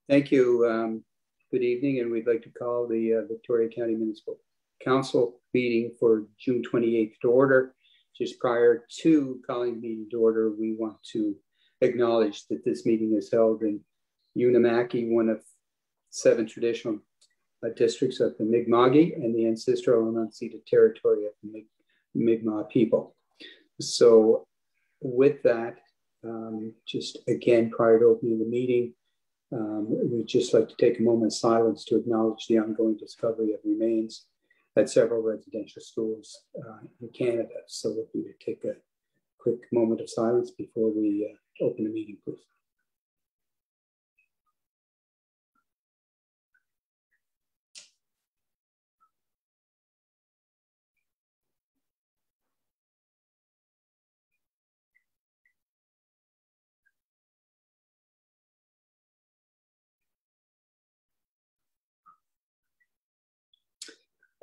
Thank you. Good evening, and we'd like to call the Victoria County Municipal Council meeting for June 28th to order. Just prior to calling the meeting to order, we want to acknowledge that this meeting is held in Unamaki, one of 7 traditional districts of the Mi'kmaq and the ancestral and unceded territory of the Mi'kmaq people. So with that, just again, prior to opening the meeting, we'd just like to take a moment of silence to acknowledge the ongoing discovery of remains at several residential schools in Canada. So if we would take a quick moment of silence before we open the meeting, please.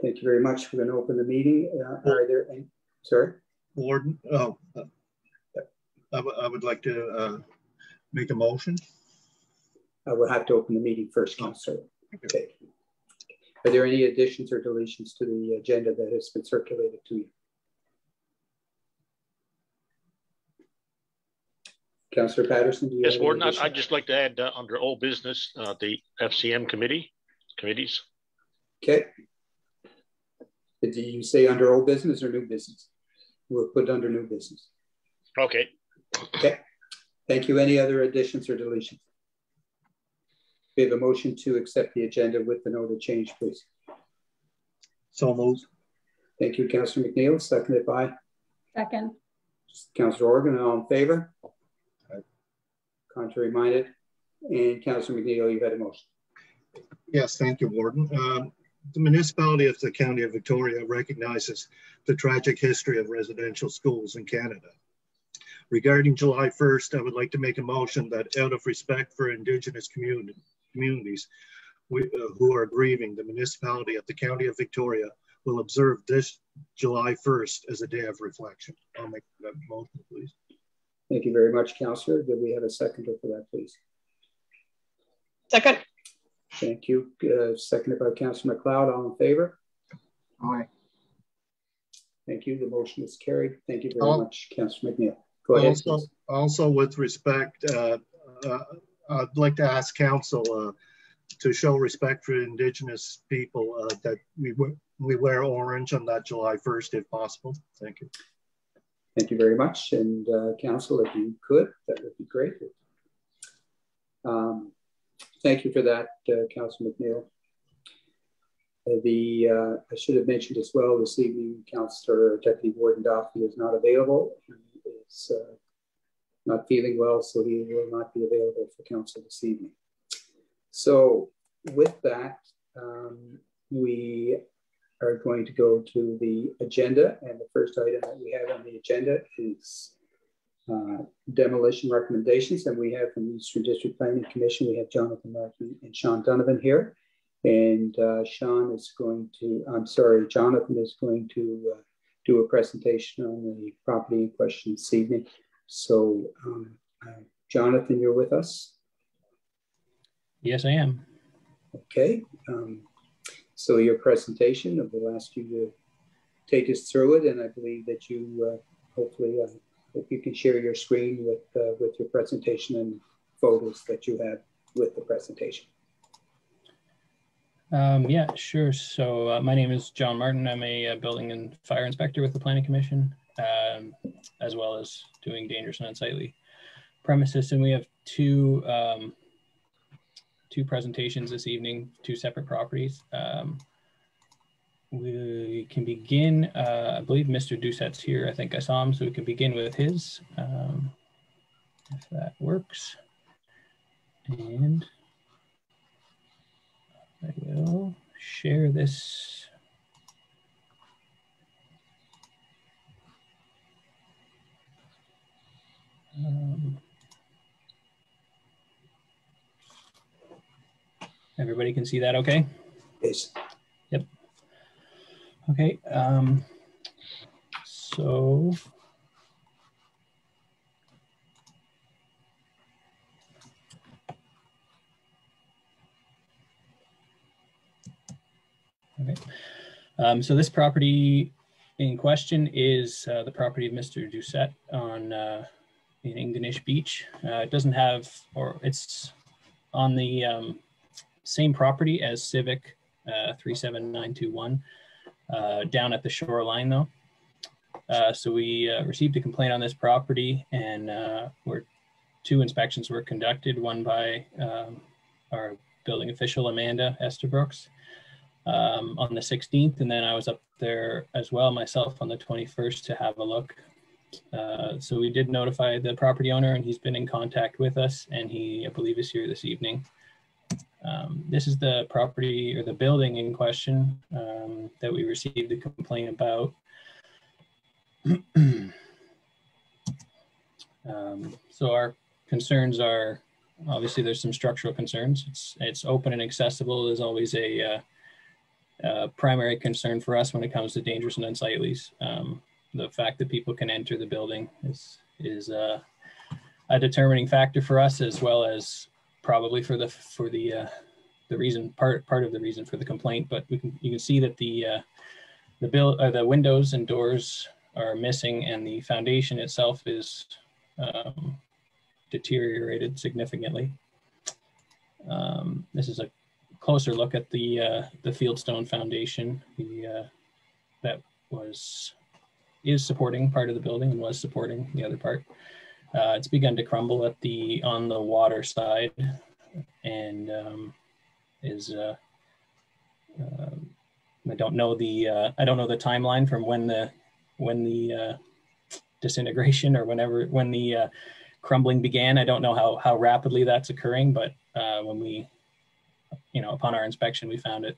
Thank you very much. We're going to open the meeting. Are there any, sorry? Warden, I would like to make a motion. We'll have to open the meeting first, Councillor. Okay. Are there any additions or deletions to the agenda that has been circulated to you? Councillor Patterson, do you Yes, Warden, I'd just like to add under old business, the FCM committees. Okay. Did you say under old business or new business? We'll put under new business. Okay. Okay. Thank you. Any other additions or deletions? We have a motion to accept the agenda with the note of change, please. So moved. Thank you, Councillor McNeil. Seconded by? Second. Councillor Organ, all in favor? Aye. Contrary minded? And Councillor McNeil, you had a motion. Yes, thank you, Warden. The municipality of the County of Victoria recognizes the tragic history of residential schools in Canada. Regarding July 1st, I would like to make a motion that out of respect for Indigenous communities who are grieving, the municipality of the County of Victoria will observe this July 1st as a day of reflection. I'll make that motion, please. Thank you very much, Councillor. Do we have a seconder for that, please? Second. Thank you. Seconded by Councillor McLeod. All in favor? Aye. Thank you. The motion is carried. Thank you very much, Councillor McNeil. Go ahead. Also with respect, I'd like to ask Council to show respect for Indigenous people that we wear orange on that July 1st, if possible. Thank you. Thank you very much. And Council, if you could, that would be great. Thank you for that, Councillor McNeil. I should have mentioned as well this evening, Councillor Deputy Warden Duffy is not available. He is not feeling well, so he will not be available for Council this evening. So with that, we are going to go to the agenda, and the first item that we have on the agenda is demolition recommendations, and we have from the Eastern District Planning Commission, we have Jonathan Martin and Sean Donovan here, and Jonathan is going to do a presentation on the property in question this evening. So Jonathan, you're with us? Yes, I am. Okay, so your presentation, I will ask you to take us through it, and I believe that you hopefully if you can share your screen with your presentation and photos that you have with the presentation. Yeah, sure. So my name is John Martin. I'm a building and fire inspector with the Planning Commission, as well as doing dangerous and unsightly premises. And we have two presentations this evening, 2 separate properties. We can begin, I believe Mr. Doucette's here. I think I saw him, so we can begin with his, if that works. And I will share this. Everybody can see that okay? Yes. Yep. Okay, so Okay. So this property in question is the property of Mr. Doucette on in Ingonish Beach. It doesn't have, or it's on the same property as Civic 37921 down at the shoreline though. So we received a complaint on this property, and two inspections were conducted, one by our building official, Amanda Estabrooks, on the 16th, and then I was up there as well myself on the 21st to have a look. So we did notify the property owner, and he's been in contact with us, and he, I believe, is here this evening. This is the property or the building in question that we received a complaint about. So our concerns are, obviously there's some structural concerns. It's open and accessible is always a primary concern for us when it comes to dangerous and unsightlies. The fact that people can enter the building is a determining factor for us, as well as probably for the reason, part of the reason for the complaint. But you can see that the windows and doors are missing, and the foundation itself is deteriorated significantly. This is a closer look at the fieldstone foundation that is supporting part of the building and was supporting the other part. It's begun to crumble on the water side, and I don't know the timeline from when the disintegration or when the crumbling began. I don't know how rapidly that's occurring, but when we, upon our inspection, we found it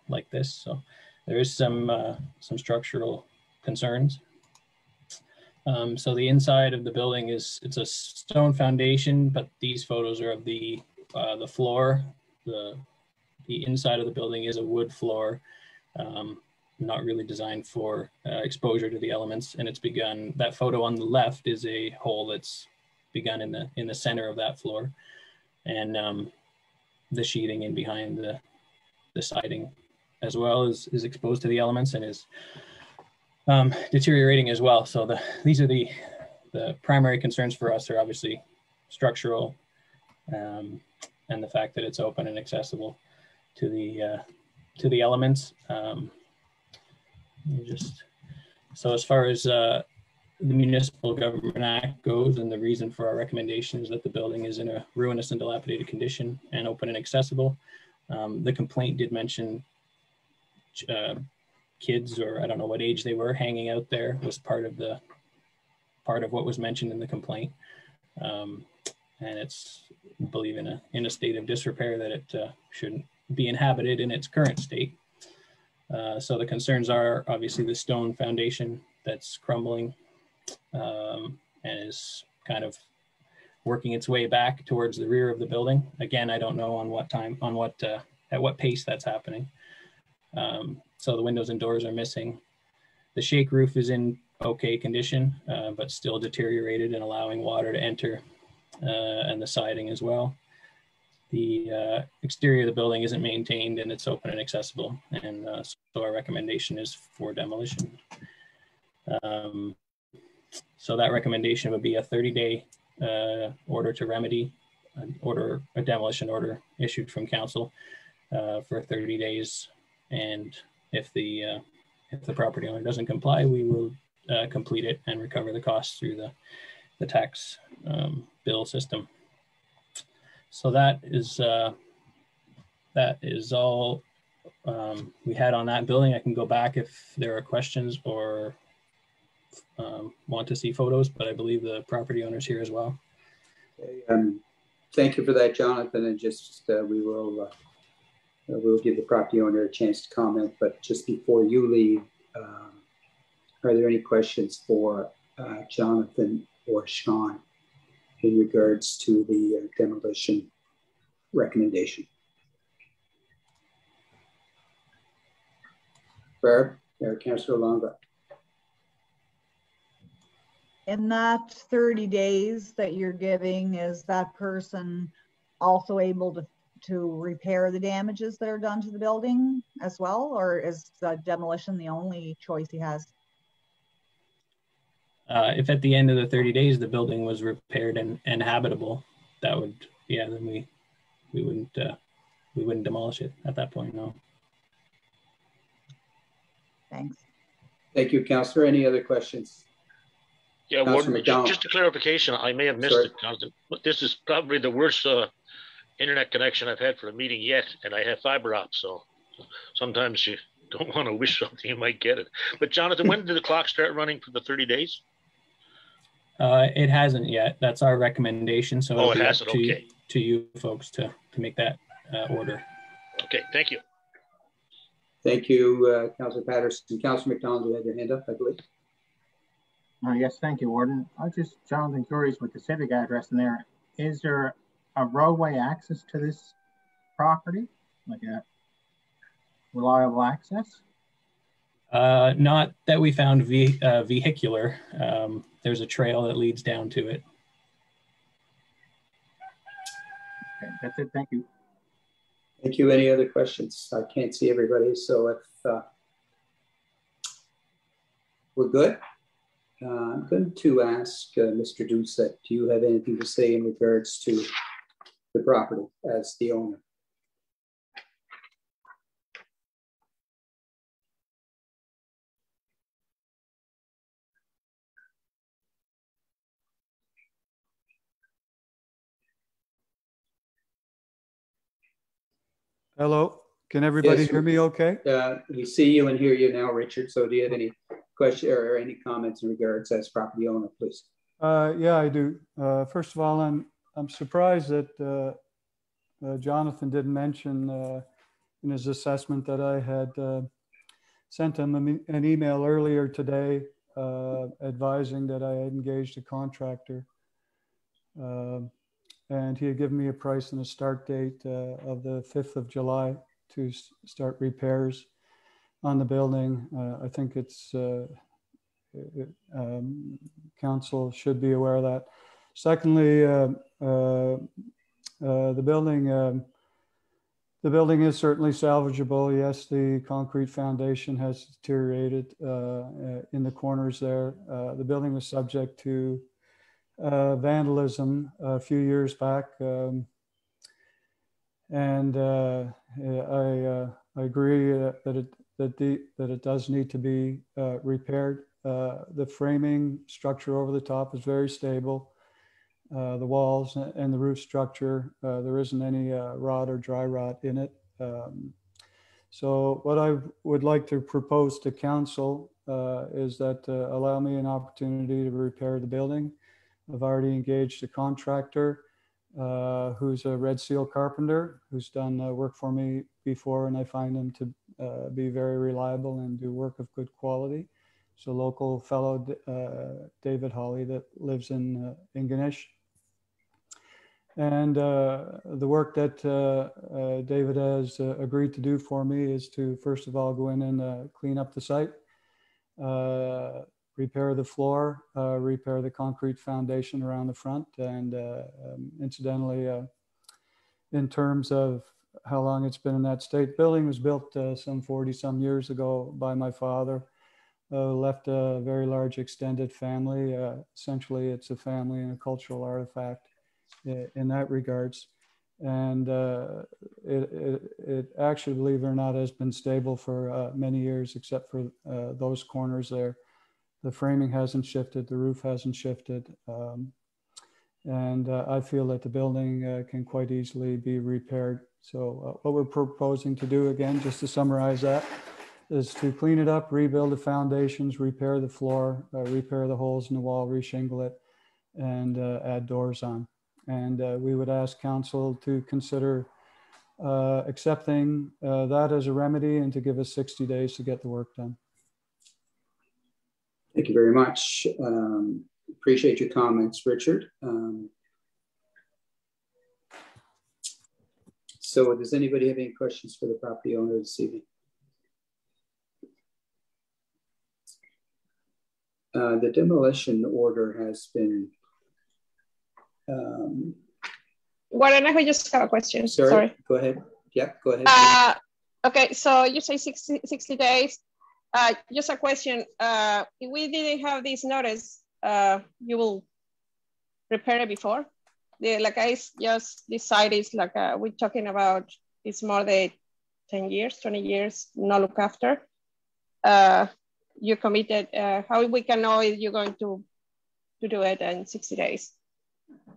like this. So there is some structural concerns. So the inside of the building it's a stone foundation, but these photos are of the floor. The inside of the building is a wood floor, not really designed for exposure to the elements. And it's begun, that photo on the left is a hole that's begun in the center of that floor. And the sheathing in behind the siding as well is exposed to the elements and is deteriorating as well. So these are the primary concerns for us are obviously structural, and the fact that it's open and accessible to the elements. So as far as the Municipal Government Act goes, and the reason for our recommendation is that the building is in a ruinous and dilapidated condition and open and accessible. The complaint did mention kids, or I don't know what age they were, hanging out there was part of what was mentioned in the complaint. And it's, I believe, in a state of disrepair that it shouldn't be inhabited in its current state. So the concerns are obviously the stone foundation that's crumbling and is kind of working its way back towards the rear of the building. Again, I don't know at what pace that's happening. So the windows and doors are missing. The shake roof is in okay condition, but still deteriorated and allowing water to enter, and the siding as well. The exterior of the building isn't maintained, and it's open and accessible. And so our recommendation is for demolition. So that recommendation would be a 30-day order to remedy, a demolition order issued from council for 30 days. And if the property owner doesn't comply, we will complete it and recover the costs through the tax bill system. So that is all we had on that building. I can go back if there are questions or want to see photos, but I believe the property owner's here as well. Thank you for that, Jonathan. And just we'll give the property owner a chance to comment. But just before you leave, are there any questions for Jonathan or Sean in regards to the demolition recommendation? Barb, Councillor Longa. In that 30 days that you're giving, is that person also able to repair the damages that are done to the building as well, or is demolition the only choice he has? If at the end of the 30 days the building was repaired and habitable, that would, yeah, then we wouldn't demolish it at that point. No. Thanks. Thank you, Councillor. Any other questions? Yeah, Councillor Warden, just a clarification. I may have missed it, Jonathan, but this is probably the worst internet connection I've had for a meeting yet, and I have fiber ops, so sometimes you don't want to wish something, you might get it. But Jonathan, when did the clock start running for the 30 days? It hasn't yet. That's our recommendation. So it hasn't. Okay. To you folks to make that order. Okay, thank you. Thank you, Councillor Patterson. Councillor McDonald, you had your hand up, I believe. Yes, thank you, Warden. I was just, Jonathan, curious with the civic address in there. Is there a roadway access to this property, like a reliable access? Not that we found vehicular. There's a trail that leads down to it. Okay, that's it. Thank you. Thank you. Any other questions? I can't see everybody, so if we're good, I'm going to ask Mr. Doucette, do you have anything to say in regards to the property as the owner? Hello, can everybody hear me okay? We see you and hear you now, Richard. So do you have any question or any comments in regards as property owner, please? Yeah, I do. First of all, I'm surprised that Jonathan didn't mention in his assessment that I had sent him an email earlier today advising that I had engaged a contractor. And he had given me a price and a start date of the 5th of July to start repairs on the building. I think it's council should be aware of that. Secondly, the building is certainly salvageable. Yes, the concrete foundation has deteriorated in the corners there. The building was subject to vandalism a few years back, and I agree that it does need to be repaired. The framing structure over the top is very stable. The walls and the roof structure, there isn't any rot or dry rot in it. So what I would like to propose to council is that allow me an opportunity to repair the building. I've already engaged a contractor who's a Red Seal carpenter who's done work for me before, and I find him to be very reliable and do work of good quality. So local fellow, David Hawley, that lives in Ingonish. And the work that David has agreed to do for me is to, first of all, go in and clean up the site, repair the floor, repair the concrete foundation around the front. And incidentally, in terms of how long it's been in that state, building was built some 40 some years ago by my father, left a very large extended family. Essentially, it's a family and a cultural artifact in that regards. And it actually, believe it or not, has been stable for many years, except for those corners there. The framing hasn't shifted, the roof hasn't shifted. And I feel that the building can quite easily be repaired. So what we're proposing to do, again, just to summarize that, is to clean it up, rebuild the foundations, repair the floor, repair the holes in the wall, reshingle it, and add doors on. And we would ask council to consider accepting that as a remedy and to give us 60 days to get the work done. Thank you very much. Appreciate your comments, Richard. So does anybody have any questions for the property owner this evening? The demolition order has been Warren, I just have a question. Sorry. Go ahead. Yeah, go ahead. Okay, so you say 60 days. Just a question. If we didn't have this notice, you will prepare it before? Like I just decided, like we're talking about, it's more than 10 years, 20 years, no look after. You committed, how we can know if you're going to do it in 60 days?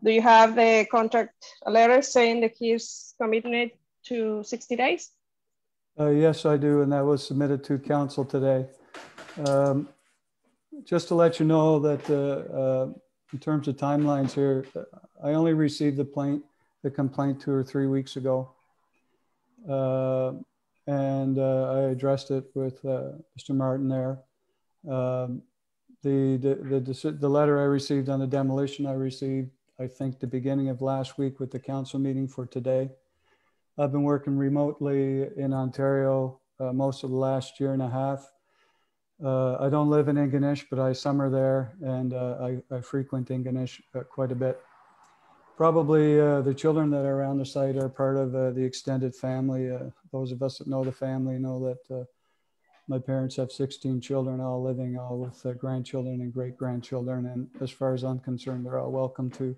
Do you have the contract letter saying that he's committing it to 60 days? Yes, I do, and that was submitted to council today. Just to let you know that in terms of timelines here, I only received the complaint 2 or 3 weeks ago. And I addressed it with Mr. Martin there. The letter I received on the demolition, I received, I think, the beginning of last week with the council meeting for today. I've been working remotely in Ontario most of the last year and a half. I don't live in Ingonish, but I summer there, and I frequent Ingonish quite a bit. Probably the children that are around the site are part of the extended family. Those of us that know the family know that my parents have 16 children, all living all with grandchildren and great-grandchildren. And as far as I'm concerned, they're all welcome to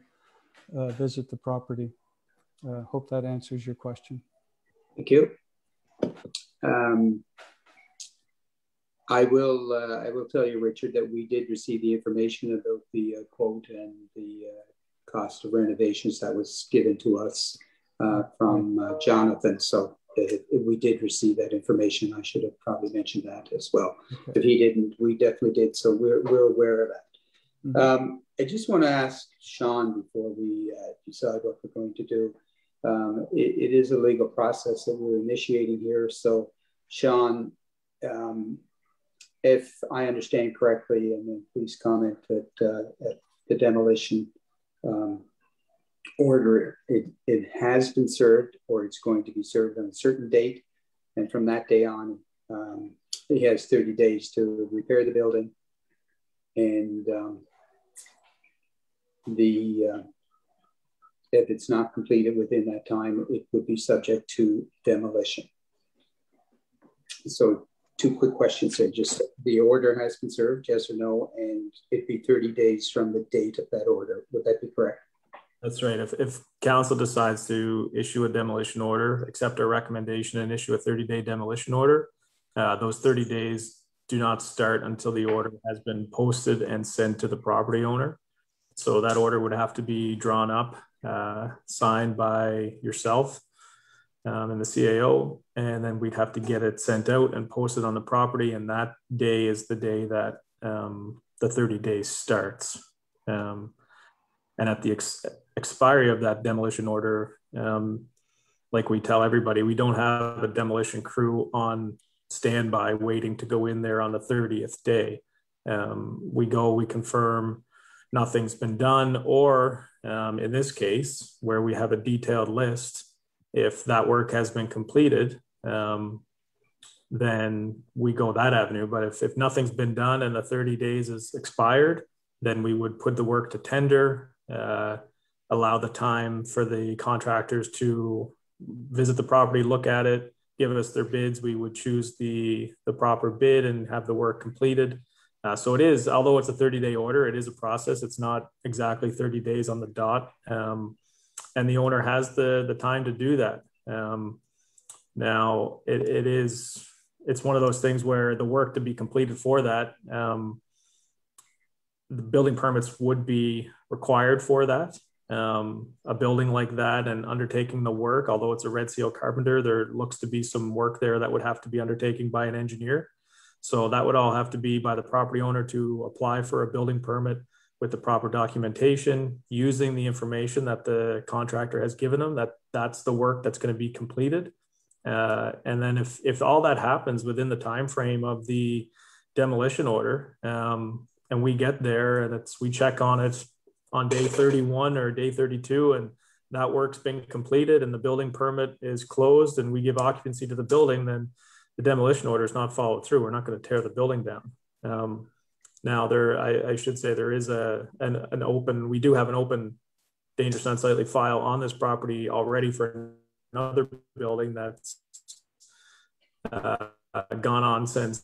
visit the property. Hope that answers your question. Thank you. I will tell you, Richard, that we did receive the information about the quote and the cost of renovations that was given to us from Jonathan. So we did receive that information. I should have probably mentioned that as well. Okay. If he didn't, we definitely did. So we're aware of that. Mm-hmm. I just want to ask Sean before we decide what we're going to do. It is a legal process that we're initiating here. So Sean, if I understand correctly, and then please comment that at the demolition order, it has been served, or it's going to be served on a certain date. And from that day on, he has 30 days to repair the building. And if it's not completed within that time, it would be subject to demolition. So 2 quick questions there. Just the order has been served, yes or no, and it'd be 30 days from the date of that order. Would that be correct? That's right. If council decides to issue a demolition order, accept our recommendation and issue a 30-day demolition order, those 30 days do not start until the order has been posted and sent to the property owner. So that order would have to be drawn up, signed by yourself and the CAO, and then we'd have to get it sent out and posted on the property. And that day is the day that the 30 days starts. And at the expiry of that demolition order, like we tell everybody, we don't have a demolition crew on standby waiting to go in there on the 30th day. We confirm nothing's been done, or in this case, where we have a detailed list, if that work has been completed, then we go that avenue. But if nothing's been done and the 30 days is expired, then we would put the work to tender, allow the time for the contractors to visit the property, look at it, give us their bids. We would choose the proper bid and have the work completed. So it is, although it's a 30-day order, it is a process. It's not exactly 30 days on the dot. And the owner has the time to do that. Now, it's one of those things where the work to be completed for that, the building permits would be required for that. A building like that and undertaking the work, although it's a Red Seal carpenter, there looks to be some work there that would have to be undertaken by an engineer. So that would all have to be by the property owner to apply for a building permit with the proper documentation, using the information that the contractor has given them, that's the work that's going to be completed. And then if all that happens within the time frame of the demolition order, and we get there and we check on it on day 31 or day 32, and that work's been completed and the building permit is closed and we give occupancy to the building, then the demolition order is not followed through. We're not going to tear the building down. Now I should say there is an open, we do have an open dangerous unsightly file on this property already for another building that's gone on since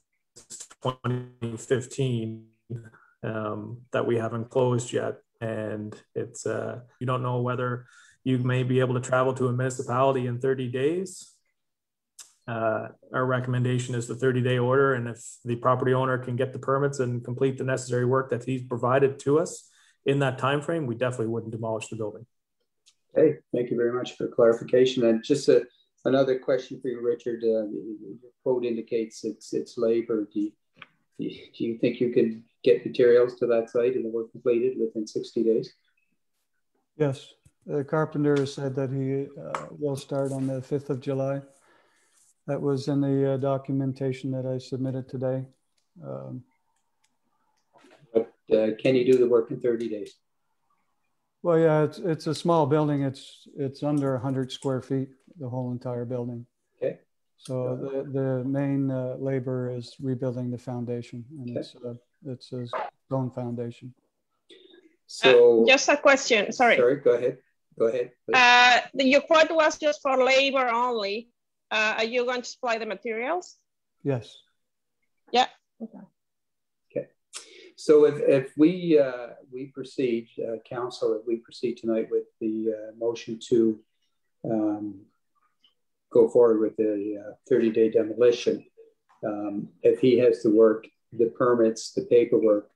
2015 that we haven't closed yet. And it's, you don't know whether you may be able to travel to a municipality in 30 days. Our recommendation is the 30-day order. And if the property owner can get the permits and complete the necessary work that he's provided to us in that time frame, we definitely wouldn't demolish the building. Okay, thank you very much for clarification. And just another question for you, Richard. Your quote indicates it's labor. Do you think you could get materials to that site and the work completed within 60 days? Yes, the carpenter said that he will start on the 5th of July. That was in the documentation that I submitted today. But can you do the work in 30 days? Well, yeah, it's a small building. It's under 100 square feet, the whole entire building. Okay. So the main labor is rebuilding the foundation, and okay. It's a stone foundation. So just a question. Sorry. Sorry. Go ahead. Go ahead. Your quote was just for labor only. Are you going to supply the materials? Yes. Yeah. Okay. Okay. So if we proceed, council, if we proceed tonight with the motion to go forward with the 30-day demolition, if he has the work, the permits, the paperwork,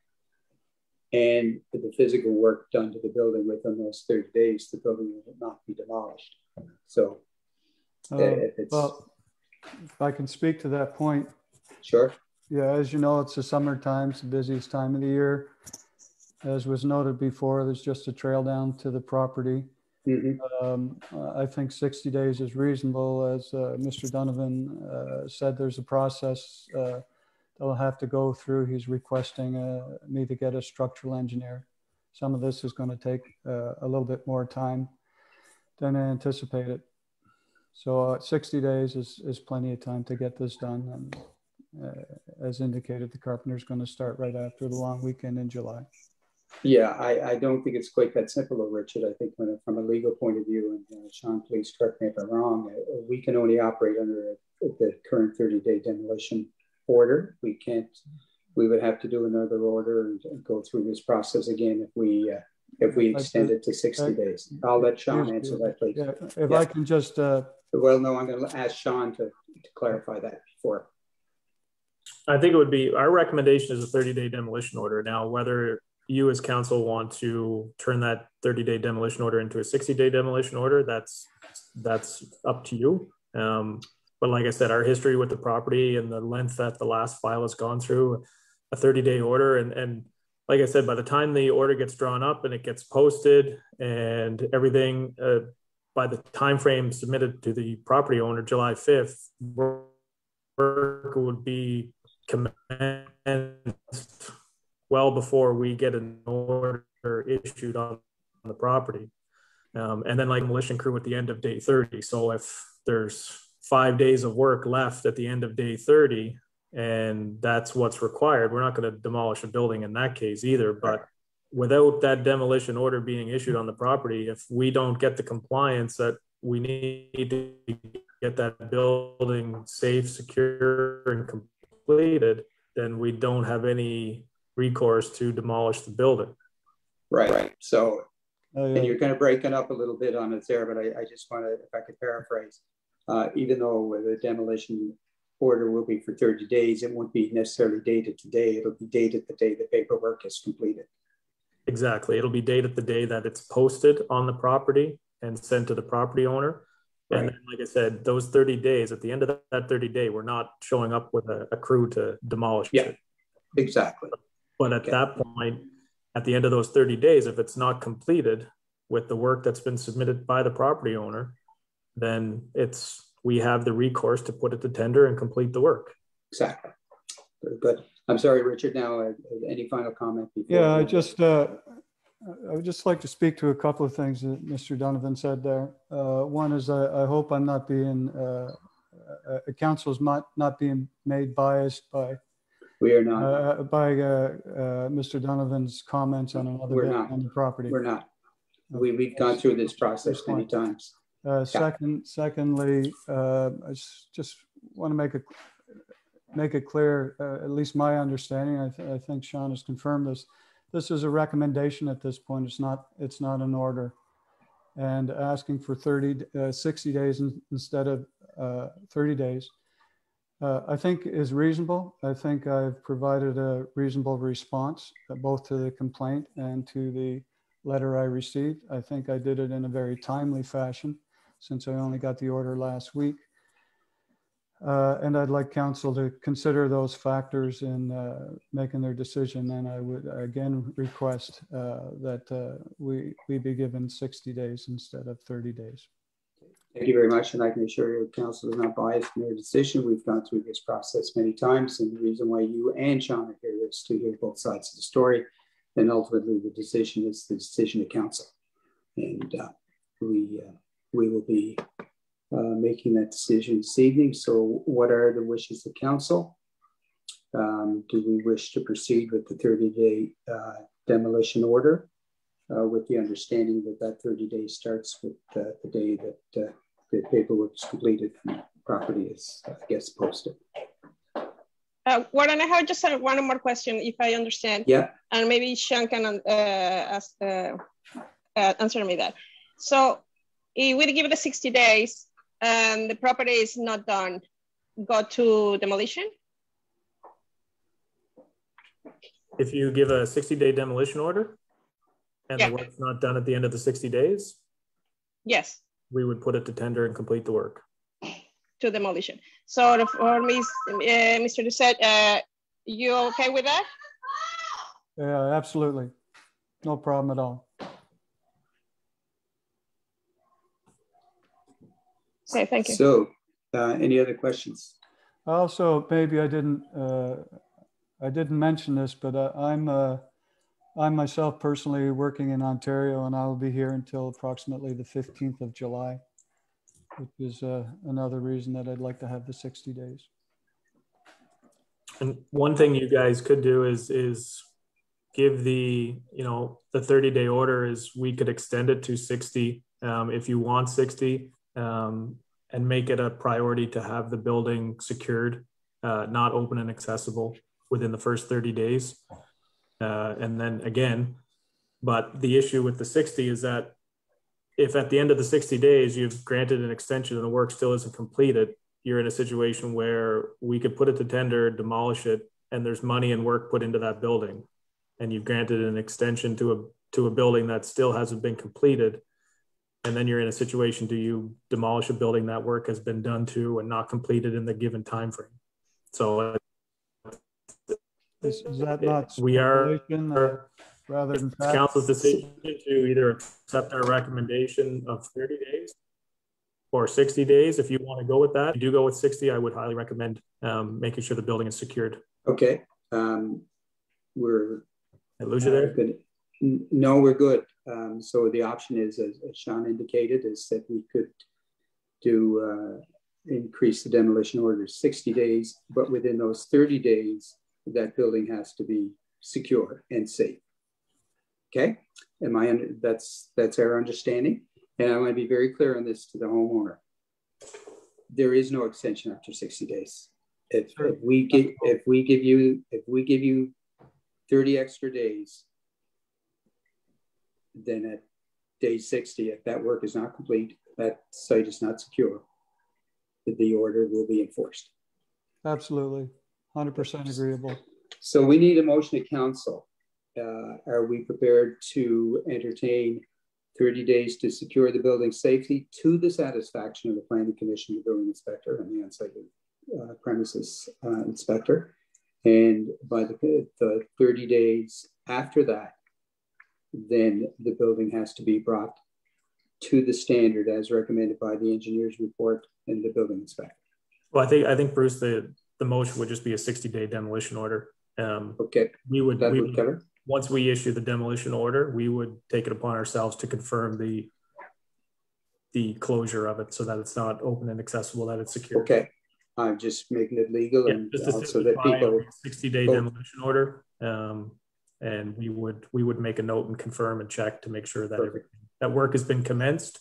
and the physical work done to the building within those 30 days, the building will not be demolished. So well, if I can speak to that point. Sure. Yeah, as you know, it's the summertime, it's the busiest time of the year. As was noted before, there's just a trail down to the property. Mm-hmm. I think 60 days is reasonable. As Mr. Donovan said, there's a process they'll have to go through. He's requesting me to get a structural engineer. Some of this is going to take a little bit more time than I anticipated. So 60 days is plenty of time to get this done. And as indicated, the carpenter's going to start right after the long weekend in July. Yeah, I don't think it's quite that simple, Richard. I think from a legal point of view, and Sean, please correct me if I'm wrong, we can only operate under the current 30-day demolition order. We would have to do another order and go through this process again if we extend it to 60 days. I'll let Sean answer that, please. Yeah, if I can just... well, no, I'm going to ask Sean to clarify that before. I think it would be, our recommendation is a 30-day demolition order. Now, whether you as council want to turn that 30-day demolition order into a 60-day demolition order, that's up to you. But like I said, our history with the property and the length that the last file has gone through, a 30-day order, and like I said, by the time the order gets drawn up and it gets posted and everything, by the time frame submitted to the property owner, July 5th, work would be commenced well before we get an order issued on the property. And then like demolition crew at the end of day 30. So if there's 5 days of work left at the end of day 30, and that's what's required, we're not going to demolish a building in that case either. But without that demolition order being issued on the property, if we don't get the compliance that we need to get that building safe, secure, and completed, then we don't have any recourse to demolish the building. Right. So, and you're kind of breaking up a little bit on it there, but I just want to, if I could paraphrase, even though the demolition order will be for 30 days, it won't be necessarily dated today. It'll be dated the day the paperwork is completed. Exactly. It'll be dated the day that it's posted on the property and sent to the property owner. Right. And then, like I said, those 30 days, at the end of that 30 day, we're not showing up with a crew to demolish it. Exactly. But at that point, at the end of those 30 days, if it's not completed with the work that's been submitted by the property owner, then we have the recourse to put it to tender and complete the work. Exactly. Very good. I'm sorry, Richard. Now, any final comment? Yeah, I would just like to speak to a couple of things that Mr. Donovan said there. One is I hope I'm not being, council's not being made biased by. We are not. By Mr. Donovan's comments on another bit on the property. We're not. We've gone through this process many times. Secondly, I just want to make it clear, at least my understanding, I think Sean has confirmed this. This is a recommendation at this point. It's not an order. And asking for 60 days instead of 30 days, I think is reasonable. I think I've provided a reasonable response, both to the complaint and to the letter I received. I think I did it in a very timely fashion, since I only got the order last week. And I'd like council to consider those factors in making their decision. And I would again request that we be given 60 days instead of 30 days. Thank you very much. And I can assure you council is not biased in their decision. We've gone through this process many times. And the reason why you and Sean are here is to hear both sides of the story. And ultimately the decision is the decision of council. And we will be making that decision this evening. So what are the wishes of council? Do we wish to proceed with the 30-day demolition order with the understanding that that 30 days starts with the day that the paperwork is completed and the property is, I guess, posted? Warren, I have just one more question, if I understand. Yeah. And maybe Sean can answer me that. So if we give it 60 days, and the property is not done, go to demolition? If you give a 60-day demolition order and the work's not done at the end of the 60 days, yes, we would put it to tender and complete the work. To demolition. So for me, Mr. Doucette, you okay with that? Yeah, absolutely. No problem at all. Okay, thank you. So, any other questions? Also, maybe I didn't mention this, but I'm myself personally working in Ontario, and I will be here until approximately the 15th of July, which is another reason that I'd like to have the 60 days. And one thing you guys could do is give the 30-day order is we could extend it to 60 if you want 60. And make it a priority to have the building secured, not open and accessible within the first 30 days. And then again, but the issue with the 60 is that if at the end of the 60 days, you've granted an extension and the work still isn't completed, you're in a situation where we could put it to tender, demolish it, and there's money and work put into that building. And you've granted an extension to a building that still hasn't been completed. And then you're in a situation, do you demolish a building that work has been done to and not completed in the given time frame? So is that not we are rather than council's decision to either accept our recommendation of 30 days or 60 days. If you want to go with that, if you do go with 60, I would highly recommend making sure the building is secured. Okay. I lose you there? No, we're good. So the option is, as Sean indicated, is that we could do increase the demolition order to 60 days, but within those 30 days, that building has to be secure and safe. Okay, that's our understanding, and I want to be very clear on this to the homeowner. There is no extension after 60 days. If we give you 30 extra days, then at day 60, if that work is not complete, that site is not secure, the order will be enforced. Absolutely, 100% agreeable. So we need a motion to council. Are we prepared to entertain 30 days to secure the building safety to the satisfaction of the planning commission, the building inspector, and the on-site premises inspector? And by the 30 days after that, then the building has to be brought to the standard as recommended by the engineer's report and the building inspector. Well, I think Bruce, the motion would just be a 60-day demolition order. Okay. We would cover. Once we issue the demolition order, we would take it upon ourselves to confirm the closure of it so that it's not open and accessible, that it's secure. Okay. I'm just making it legal, and also that people 60-day demolition order. And we would make a note and confirm and check to make sure that everything that work has been commenced.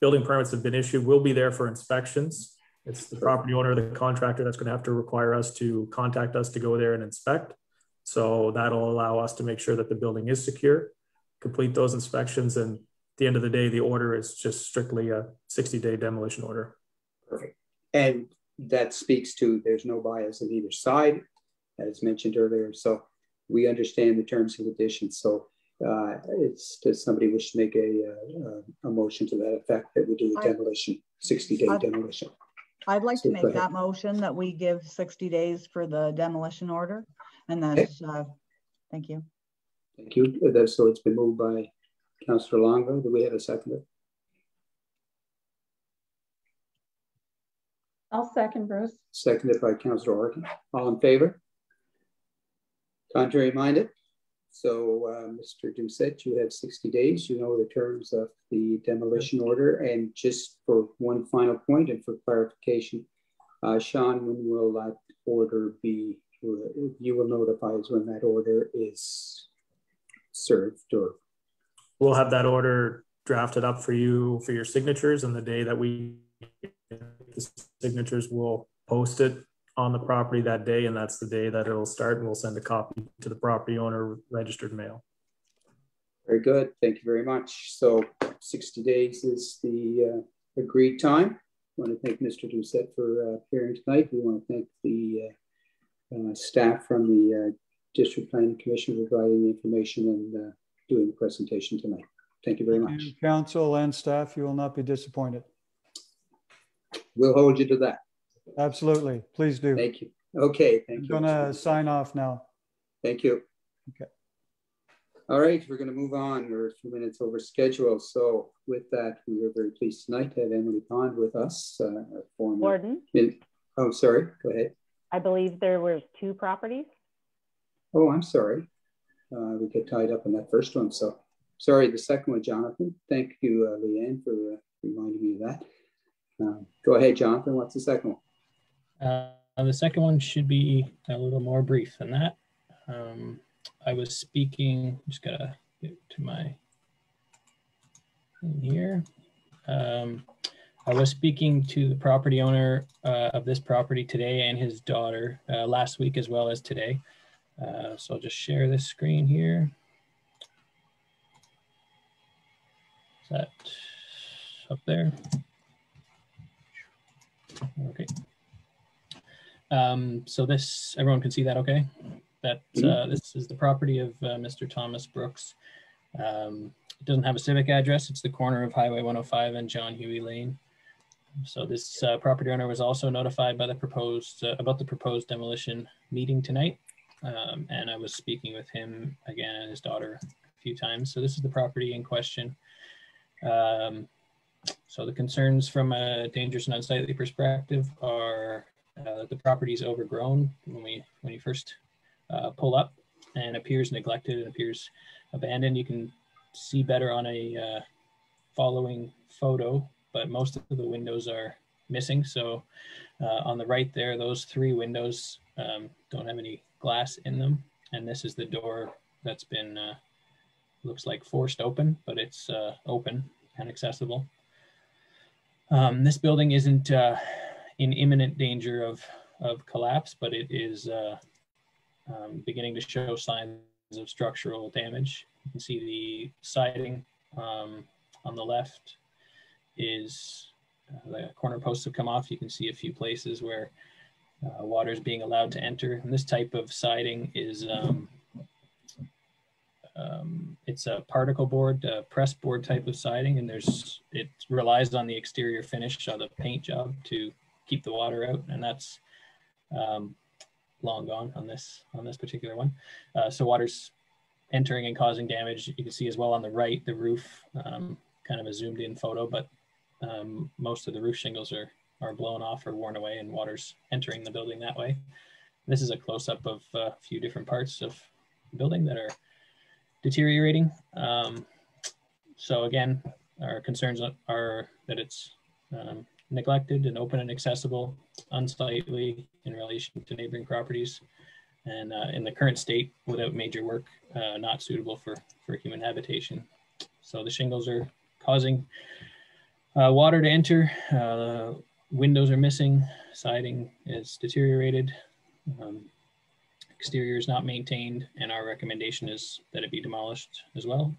Building permits have been issued. We'll be there for inspections. It's the property owner, the contractor, that's going to have to require us to contact us to go there and inspect. So that'll allow us to make sure that the building is secure, complete those inspections, and at the end of the day, the order is just strictly a 60-day demolition order. Perfect. And that speaks to there's no bias on either side, as mentioned earlier. So we understand the terms and conditions. So does somebody wish to make a motion to that effect that we do a demolition, 60-day demolition? I'd like to make that motion that we give 60 days for the demolition order. And that's, thank you. Thank you. So it's been moved by Councillor Longo. Do we have a seconder? I'll second, Bruce. Seconded by Councillor Orkin. All in favor? Contrary minded? So Mr. Doucette, you have 60 days. You know the terms of the demolition order. And just for one final point and for clarification, Sean, when will that order be, you will notify us when that order is served? Or we'll have that order drafted up for you for your signatures, and the day that we the signatures, will post it on the property that day, and that's the day that it'll start, and we'll send a copy to the property owner, registered mail. Very good. Thank you very much. So 60 days is the agreed time. I want to thank Mr. Doucette for appearing tonight. We want to thank the staff from the District Planning Commission for providing the information and doing the presentation tonight. Thank you very much. You, council and staff, you will not be disappointed. We'll hold you to that. Absolutely. Please do. Thank you. Okay. Thank you. I'm going to sign off now. Thank you. Okay. All right. We're going to move on. We're a few minutes over schedule. So with that, we are very pleased tonight to have Emily Pond with us. Warden? Oh, sorry. Go ahead. I believe there were 2 properties. Oh, I'm sorry. We get tied up in that first one. So sorry, the second one, Jonathan. Thank you, Leanne, for reminding me of that. Go ahead, Jonathan. What's the second one? The second one should be a little more brief than that. I was speaking, just gotta get to my thing here. I was speaking to the property owner of this property today and his daughter last week as well as today. So I'll just share this screen here. Is that up there? Okay. So this, everyone can see that okay? That this is the property of Mr. Thomas Brooks. It doesn't have a civic address. It's the corner of Highway 105 and John Huey Lane. So this property owner was also notified by the proposed about the proposed demolition meeting tonight. And I was speaking with him again and his daughter a few times. So this is the property in question. So the concerns from a dangerous and unsightly perspective are that the property is overgrown when you first pull up, and appears neglected and appears abandoned. You can see better on a following photo, but most of the windows are missing. So on the right there, those 3 windows don't have any glass in them, and this is the door that's been looks like forced open, but it's open and accessible. This building isn't in imminent danger of collapse, but it is beginning to show signs of structural damage. You can see the siding on the left is the corner posts have come off. You can see a few places where water is being allowed to enter. And this type of siding is it's a particle board, press board type of siding, and it relies on the exterior finish of the paint job to keep the water out, and that's long gone on this particular one. So water's entering and causing damage. You can see as well on the right, the roof, kind of a zoomed in photo, but most of the roof shingles are blown off or worn away, and water's entering the building that way. This is a close-up of a few different parts of the building that are deteriorating. So again, our concerns are that it's neglected and open and accessible, unsightly in relation to neighboring properties, and in the current state, without major work, not suitable for human habitation. So the shingles are causing water to enter. Windows are missing. Siding is deteriorated. Exterior is not maintained, and our recommendation is that it be demolished as well.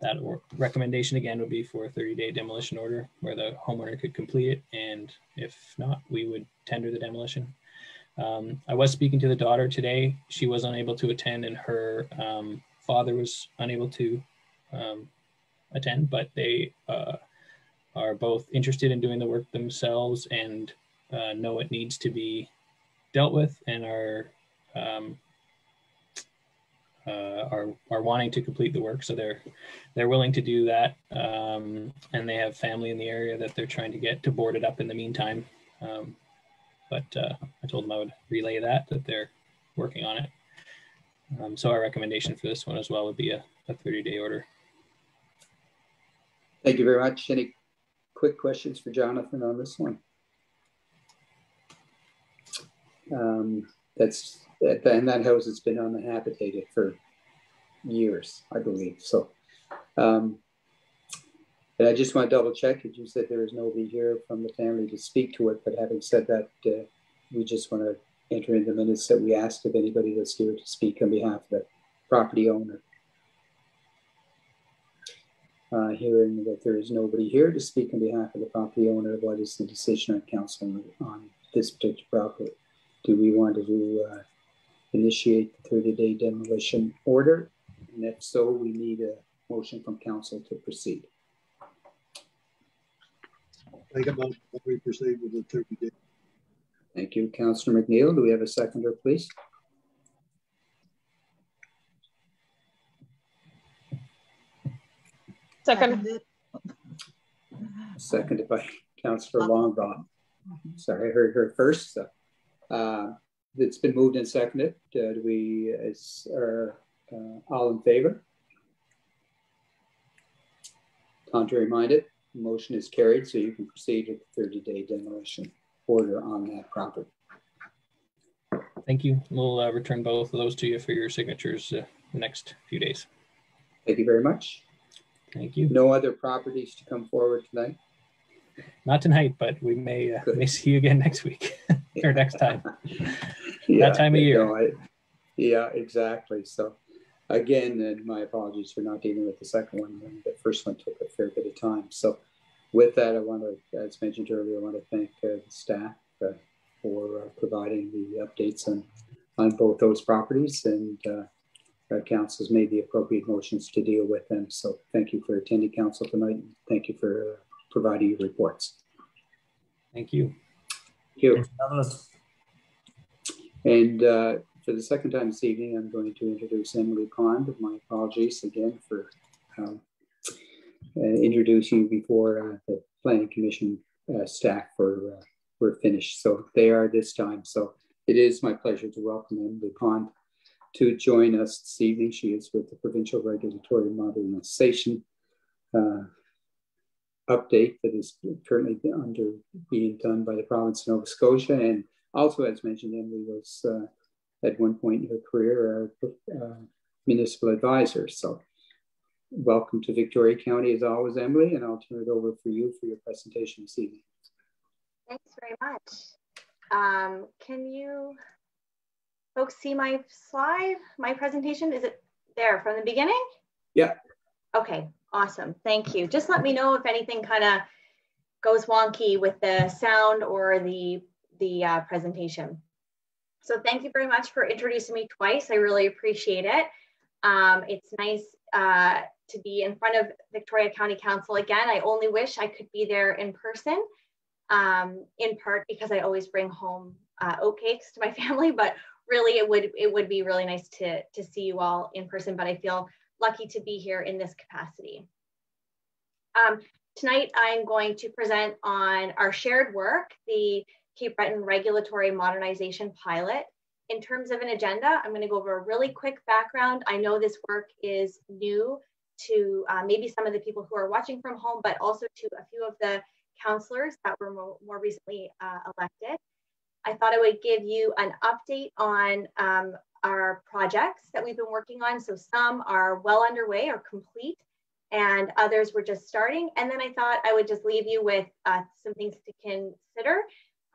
That recommendation again would be for a 30-day demolition order where the homeowner could complete it, and if not, we would tender the demolition. I was speaking to the daughter today. She was unable to attend, and her father was unable to attend, but they are both interested in doing the work themselves and know it needs to be dealt with, and are wanting to complete the work. So they're willing to do that, and they have family in the area that they're trying to get to board it up in the meantime. But I told them I would relay that they're working on it. So our recommendation for this one as well would be a 30-day order. Thank you very much. Any quick questions for Jonathan on this one? And that house has been uninhabited for years, I believe. So, and I just want to double check that you said there is nobody here from the family to speak to it. But having said that, we just want to enter in the minutes that we asked if anybody was here to speak on behalf of the property owner. Hearing that there is nobody here to speak on behalf of the property owner, what is the decision of council on this particular property? Do we want to initiate the 30-day demolition order? And if so, we need a motion from council to proceed. Make a motion that we proceed with the 30-day. Thank you, Councillor McNeil. Do we have a seconder, please? Second. Seconded by Councillor Longbottom. Sorry, I heard her first. So, it's been moved and seconded. Do we are all in favor? Contrary minded? Motion is carried, so you can proceed with the 30-day demolition order on that property. Thank you. We'll return both of those to you for your signatures the next few days. Thank you very much. Thank you. No other properties to come forward tonight? Not tonight, but we may see you again next week or next time. Yeah, that time of year. No, yeah, exactly. So again, and my apologies for not dealing with the second one. The first one took a fair bit of time. So with that, I want to, as mentioned earlier, I want to thank the staff for providing the updates on both those properties, and council's made the appropriate motions to deal with them. So thank you for attending council tonight. Thank you for providing your reports. Thank you. Thank you. And for the second time this evening, I'm going to introduce Emily Pond. My apologies again for introducing you before the Planning Commission staff were finished. So they are this time. So it is my pleasure to welcome Emily Pond to join us this evening. She is with the Provincial Regulatory Modernization update that is currently being done by the province of Nova Scotia. And also, as mentioned, Emily was at one point in her career a municipal advisor. So welcome to Victoria County as always, Emily, and I'll turn it over for you for your presentation this evening. Thanks very much. Can you folks see my slide, my presentation? Is it there from the beginning? Yeah. Okay, awesome. Thank you. Just let me know if anything kind of goes wonky with the sound or the presentation. So thank you very much for introducing me twice. I really appreciate it. It's nice to be in front of Victoria County Council again. I only wish I could be there in person, in part because I always bring home oatcakes to my family, but really it would be really nice to see you all in person, but I feel lucky to be here in this capacity. Tonight, I'm going to present on our shared work, the Cape Breton Regulatory Modernization Pilot. In terms of an agenda, I'm going to go over a really quick background. I know this work is new to maybe some of the people who are watching from home, but also to a few of the councillors that were more recently elected. I thought I would give you an update on our projects that we've been working on. So some are well underway or complete, and others were just starting. And then I thought I would just leave you with some things to consider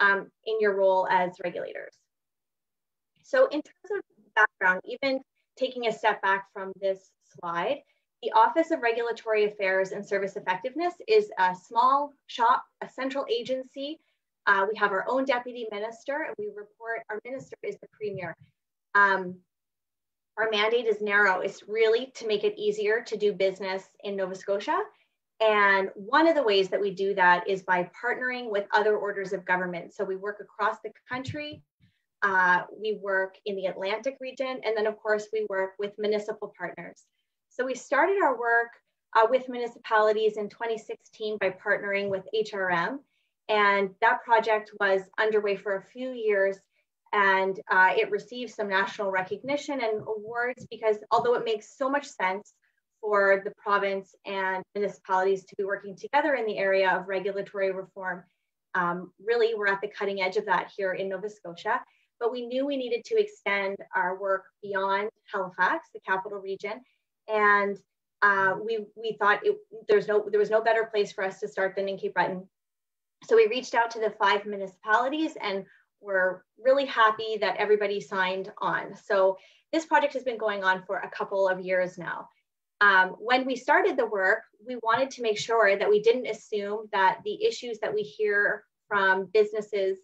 in your role as regulators. So in terms of background, even taking a step back from this slide, the Office of Regulatory Affairs and Service Effectiveness is a small shop, a central agency. We have our own deputy minister, and we report, our minister is the premier. Our mandate is narrow. It's really to make it easier to do business in Nova Scotia. And one of the ways that we do that is by partnering with other orders of government. So we work across the country. We work in the Atlantic region. And then of course we work with municipal partners. So we started our work with municipalities in 2016 by partnering with HRM. And that project was underway for a few years, and it received some national recognition and awards because although it makes so much sense for the province and municipalities to be working together in the area of regulatory reform, really we're at the cutting edge of that here in Nova Scotia. But we knew we needed to extend our work beyond Halifax, the capital region, and we thought there was no better place for us to start than in Cape Breton. So we reached out to the 5 municipalities, and we're really happy that everybody signed on. So this project has been going on for a couple of years now. When we started the work, we wanted to make sure that we didn't assume that the issues that we hear from businesses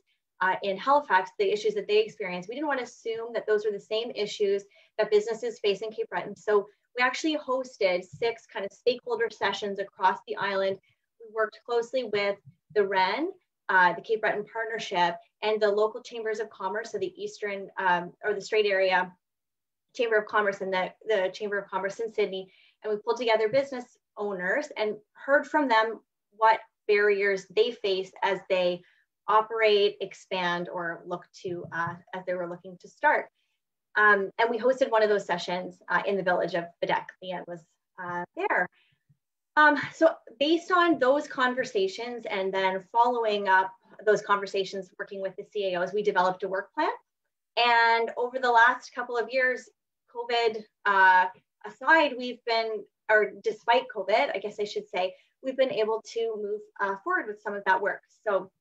in Halifax, the issues that they experience, we didn't want to assume that those are the same issues that businesses face in Cape Breton. So we actually hosted 6 kind of stakeholder sessions across the island. We worked closely with the REN, the Cape Breton Partnership, and the local chambers of commerce, so the Eastern or the Strait Area Chamber of Commerce and the Chamber of Commerce in Sydney. And we pulled together business owners and heard from them what barriers they face as they operate, expand, or look to, as they were looking to start. And we hosted one of those sessions in the village of Badek. Leanne was there. So based on those conversations and then following up those conversations, working with the CAOs, we developed a work plan. And over the last couple of years, COVID aside, despite COVID, I guess I should say, we've been able to move forward with some of that work. So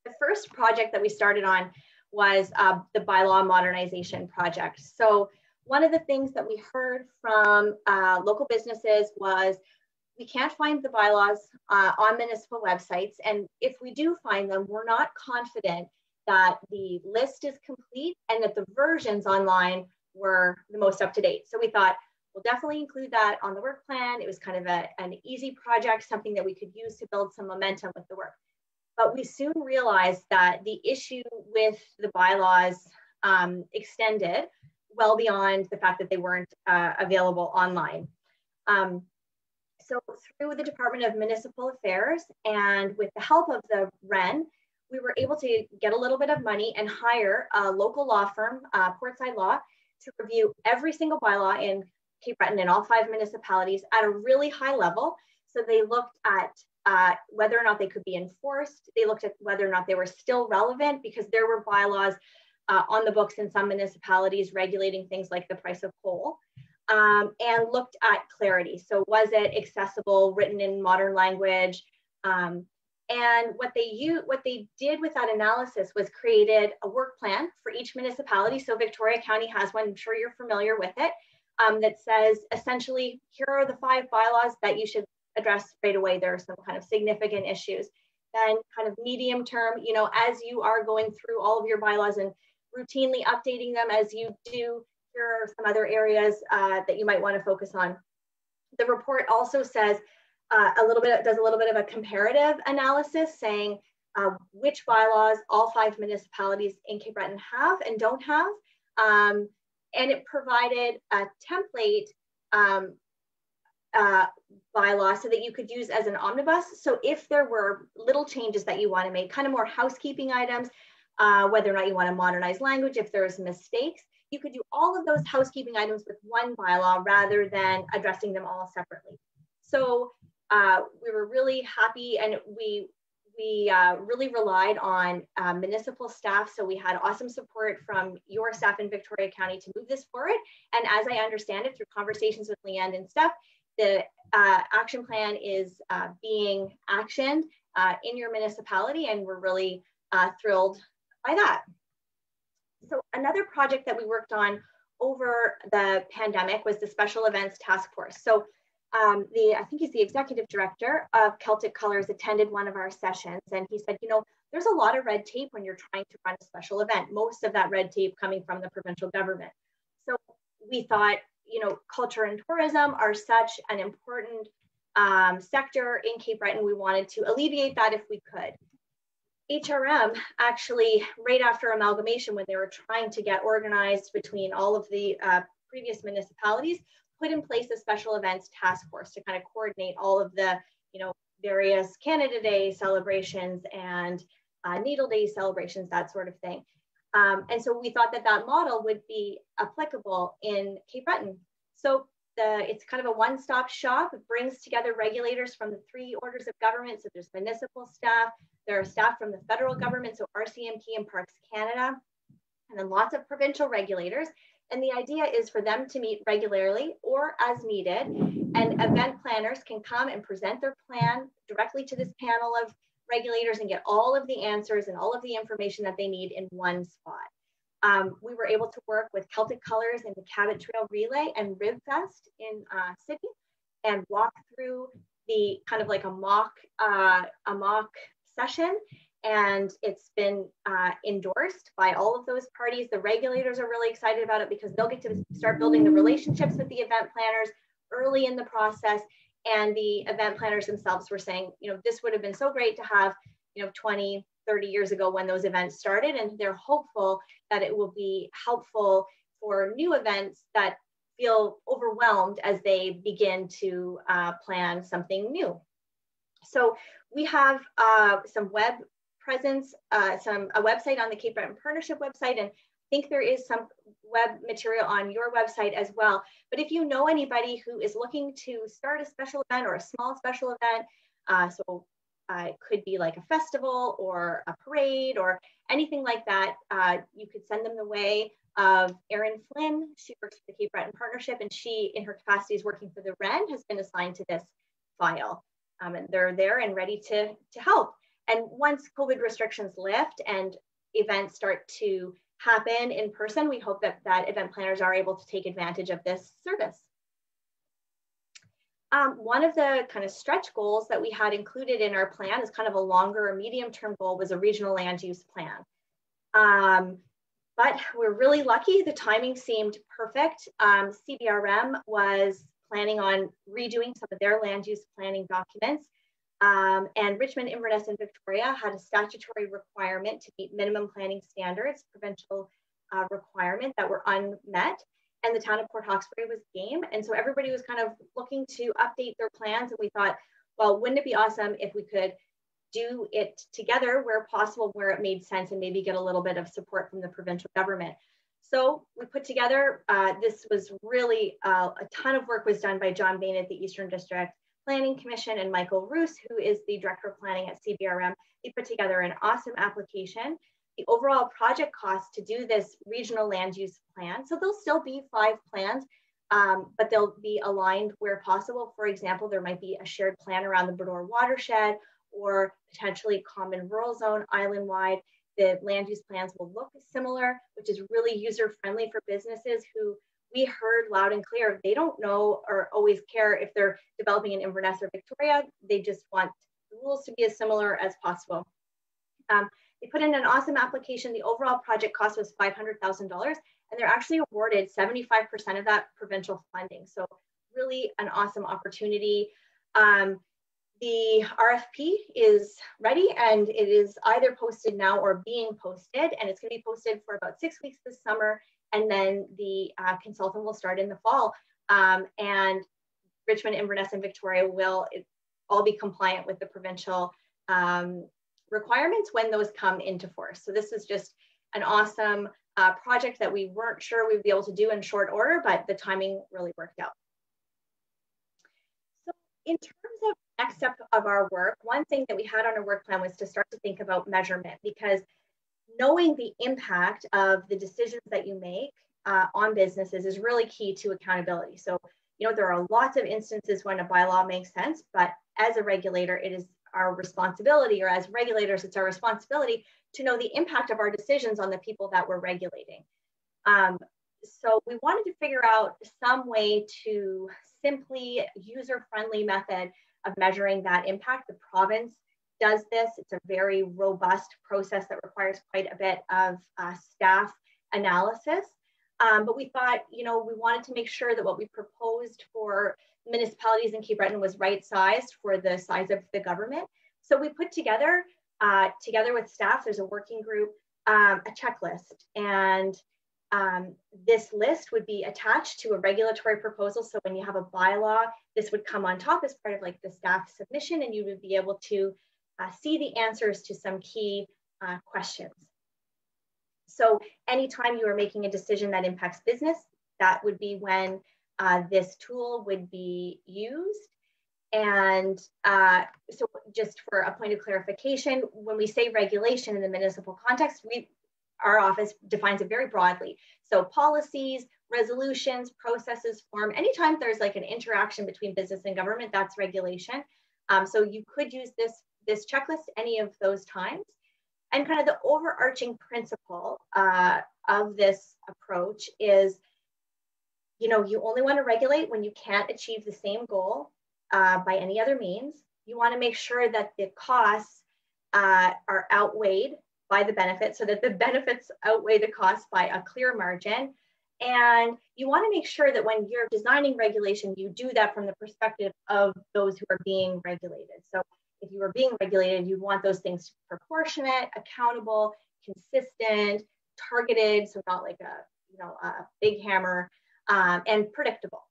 the first project that we started on was the bylaw modernization project. So one of the things that we heard from local businesses was, we can't find the bylaws on municipal websites. And if we do find them, we're not confident that the list is complete and that the versions online were the most up to date. So we thought, we'll definitely include that on the work plan. It was kind of an easy project, something that we could use to build some momentum with the work. But we soon realized that the issue with the bylaws extended well beyond the fact that they weren't available online. So through the Department of Municipal Affairs and with the help of the REN, we were able to get a little bit of money and hire a local law firm, Portside Law, to review every single bylaw in Cape Breton and all 5 municipalities at a really high level. So they looked at whether or not they could be enforced. They looked at whether or not they were still relevant, because there were bylaws on the books in some municipalities regulating things like the price of coal. And looked at clarity. So was it accessible, written in modern language? And what they did with that analysis was created a work plan for each municipality. So Victoria County has one, I'm sure you're familiar with it, that says essentially, here are the 5 bylaws that you should address right away. There are some kind of significant issues. Then kind of medium term, as you are going through all of your bylaws and routinely updating them as you do, here are some other areas that you might want to focus on. The report also says does a little bit of a comparative analysis, saying which bylaws all 5 municipalities in Cape Breton have and don't have. And it provided a template bylaw so that you could use as an omnibus. So if there were little changes that you want to make, kind of more housekeeping items, whether or not you want to modernize language, if there's mistakes, you could do all of those housekeeping items with one bylaw rather than addressing them all separately. So we were really happy, and we really relied on municipal staff. So we had awesome support from your staff in Victoria County to move this forward. And as I understand it, through conversations with Leanne and Steph, the action plan is being actioned in your municipality, and we're really thrilled by that. So another project that we worked on over the pandemic was the Special Events Task Force. So I think he's the executive director of Celtic Colors, attended one of our sessions, and he said, you know, there's a lot of red tape when you're trying to run a special event, most of that red tape coming from the provincial government. So we thought, you know, culture and tourism are such an important sector in Cape Breton. We wanted to alleviate that if we could. HRM actually, right after amalgamation, when they were trying to get organized between all of the previous municipalities, put in place a special events task force to kind of coordinate all of the, you know, various Canada Day celebrations and Needle Day celebrations, that sort of thing. And so we thought that that model would be applicable in Cape Breton. So it's kind of a one-stop shop. It brings together regulators from the 3 orders of government. So there's municipal staff, there are staff from the federal government, so RCMP and Parks Canada, and then lots of provincial regulators. And the idea is for them to meet regularly or as needed, and event planners can come and present their plan directly to this panel of regulators and get all of the answers and all of the information that they need in one spot. We were able to work with Celtic Colors and the Cabot Trail Relay and Ribfest in Sydney and walk through the kind of like a mock session. And it's been endorsed by all of those parties. The regulators are really excited about it because they'll get to start building the relationships with the event planners early in the process. And the event planners themselves were saying, you know, this would have been so great to have, you know, 20, 30 years ago when those events started. And they're hopeful that it will be helpful for new events that feel overwhelmed as they begin to plan something new. So we have some web presence, a website on the Cape Breton Partnership website, and I think there is some web material on your website as well. But if you know anybody who is looking to start a special event or a small special event, it could be like a festival or a parade or anything like that, you could send them the way of Erin Flynn. She works for the Cape Breton Partnership, and she, in her capacity as working for the REN, has been assigned to this file. And they're there and ready to help. And once COVID restrictions lift and events start to happen in person, we hope that event planners are able to take advantage of this service. One of the kind of stretch goals that we had included in our plan is kind of a longer or medium-term goal was a regional land use plan. But we're really lucky. The timing seemed perfect. CBRM was planning on redoing some of their land use planning documents. And Richmond, Inverness, and Victoria had a statutory requirement to meet minimum planning standards, provincial requirement that were unmet. And the town of Port Hawkesbury was game. And so everybody was kind of looking to update their plans. And we thought, well, wouldn't it be awesome if we could do it together where possible, where it made sense, and maybe get a little bit of support from the provincial government. So we put together, this was really a ton of work was done by John Bain at the Eastern District Planning Commission and Michael Roos, who is the Director of Planning at CBRM. They put together an awesome application. The overall project cost to do this regional land use plan, so there'll still be 5 plans, but they'll be aligned where possible. For example, there might be a shared plan around the Bredor watershed or potentially common rural zone island-wide. The land use plans will look similar, which is really user-friendly for businesses who we heard loud and clear. They don't know or always care if they're developing in Inverness or Victoria. They just want the rules to be as similar as possible. They put in an awesome application. The overall project cost was $500,000, and they're actually awarded 75% of that provincial funding. So really an awesome opportunity. The RFP is ready, and it is either posted now or being posted, and it's going to be posted for about 6 weeks this summer, and then the consultant will start in the fall. And Richmond, Inverness, and Victoria will all be compliant with the provincial requirements when those come into force. So this is just an awesome project that we weren't sure we'd be able to do in short order, but the timing really worked out. So in terms of next step of our work, one thing that we had on our work plan was to start to think about measurement, because knowing the impact of the decisions that you make on businesses is really key to accountability. So You know, there are lots of instances when a bylaw makes sense, but as a regulator, it is our responsibility, or as regulators, it's our responsibility to know the impact of our decisions on the people that we're regulating. So we wanted to figure out some way to simply user-friendly method of measuring that impact. The province does this. It's a very robust process that requires quite a bit of staff analysis. But we thought, you know, we wanted to make sure that what we proposed for municipalities in Cape Breton was right-sized for the size of the government. So we put together, together with staff, there's a working group, a checklist. And this list would be attached to a regulatory proposal. So when you have a bylaw, this would come on top as part of like the staff submission, and you would be able to see the answers to some key questions. So anytime you are making a decision that impacts business, that would be when this tool would be used. And so just for a point of clarification, when we say regulation in the municipal context, our office defines it very broadly. So policies, resolutions, processes, form, anytime there's like an interaction between business and government, that's regulation. So you could use this checklist any of those times. And kind of the overarching principle of this approach is, you know, you only want to regulate when you can't achieve the same goal by any other means. You want to make sure that the costs are outweighed by the benefits, so that the benefits outweigh the costs by a clear margin. And you want to make sure that when you're designing regulation, you do that from the perspective of those who are being regulated. So if you are being regulated, you want those things to be proportionate, accountable, consistent, targeted, so not like a big hammer, and predictable.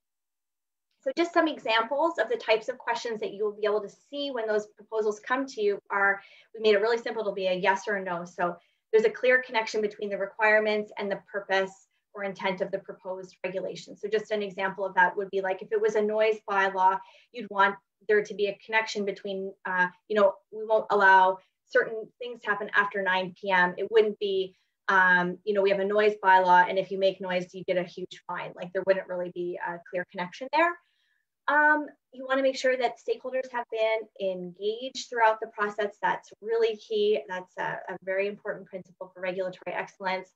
So just some examples of the types of questions that you will be able to see when those proposals come to you are, we made it really simple. It'll be a yes or a no. So there's a clear connection between the requirements and the purpose or intent of the proposed regulation. So just an example of that would be like, if it was a noise bylaw, you'd want there to be a connection between, you know, we won't allow certain things to happen after 9 p.m. It wouldn't be, you know, we have a noise bylaw, and if you make noise, you get a huge fine. Like there wouldn't really be a clear connection there. You want to make sure that stakeholders have been engaged throughout the process. That's really key. That's a very important principle for regulatory excellence.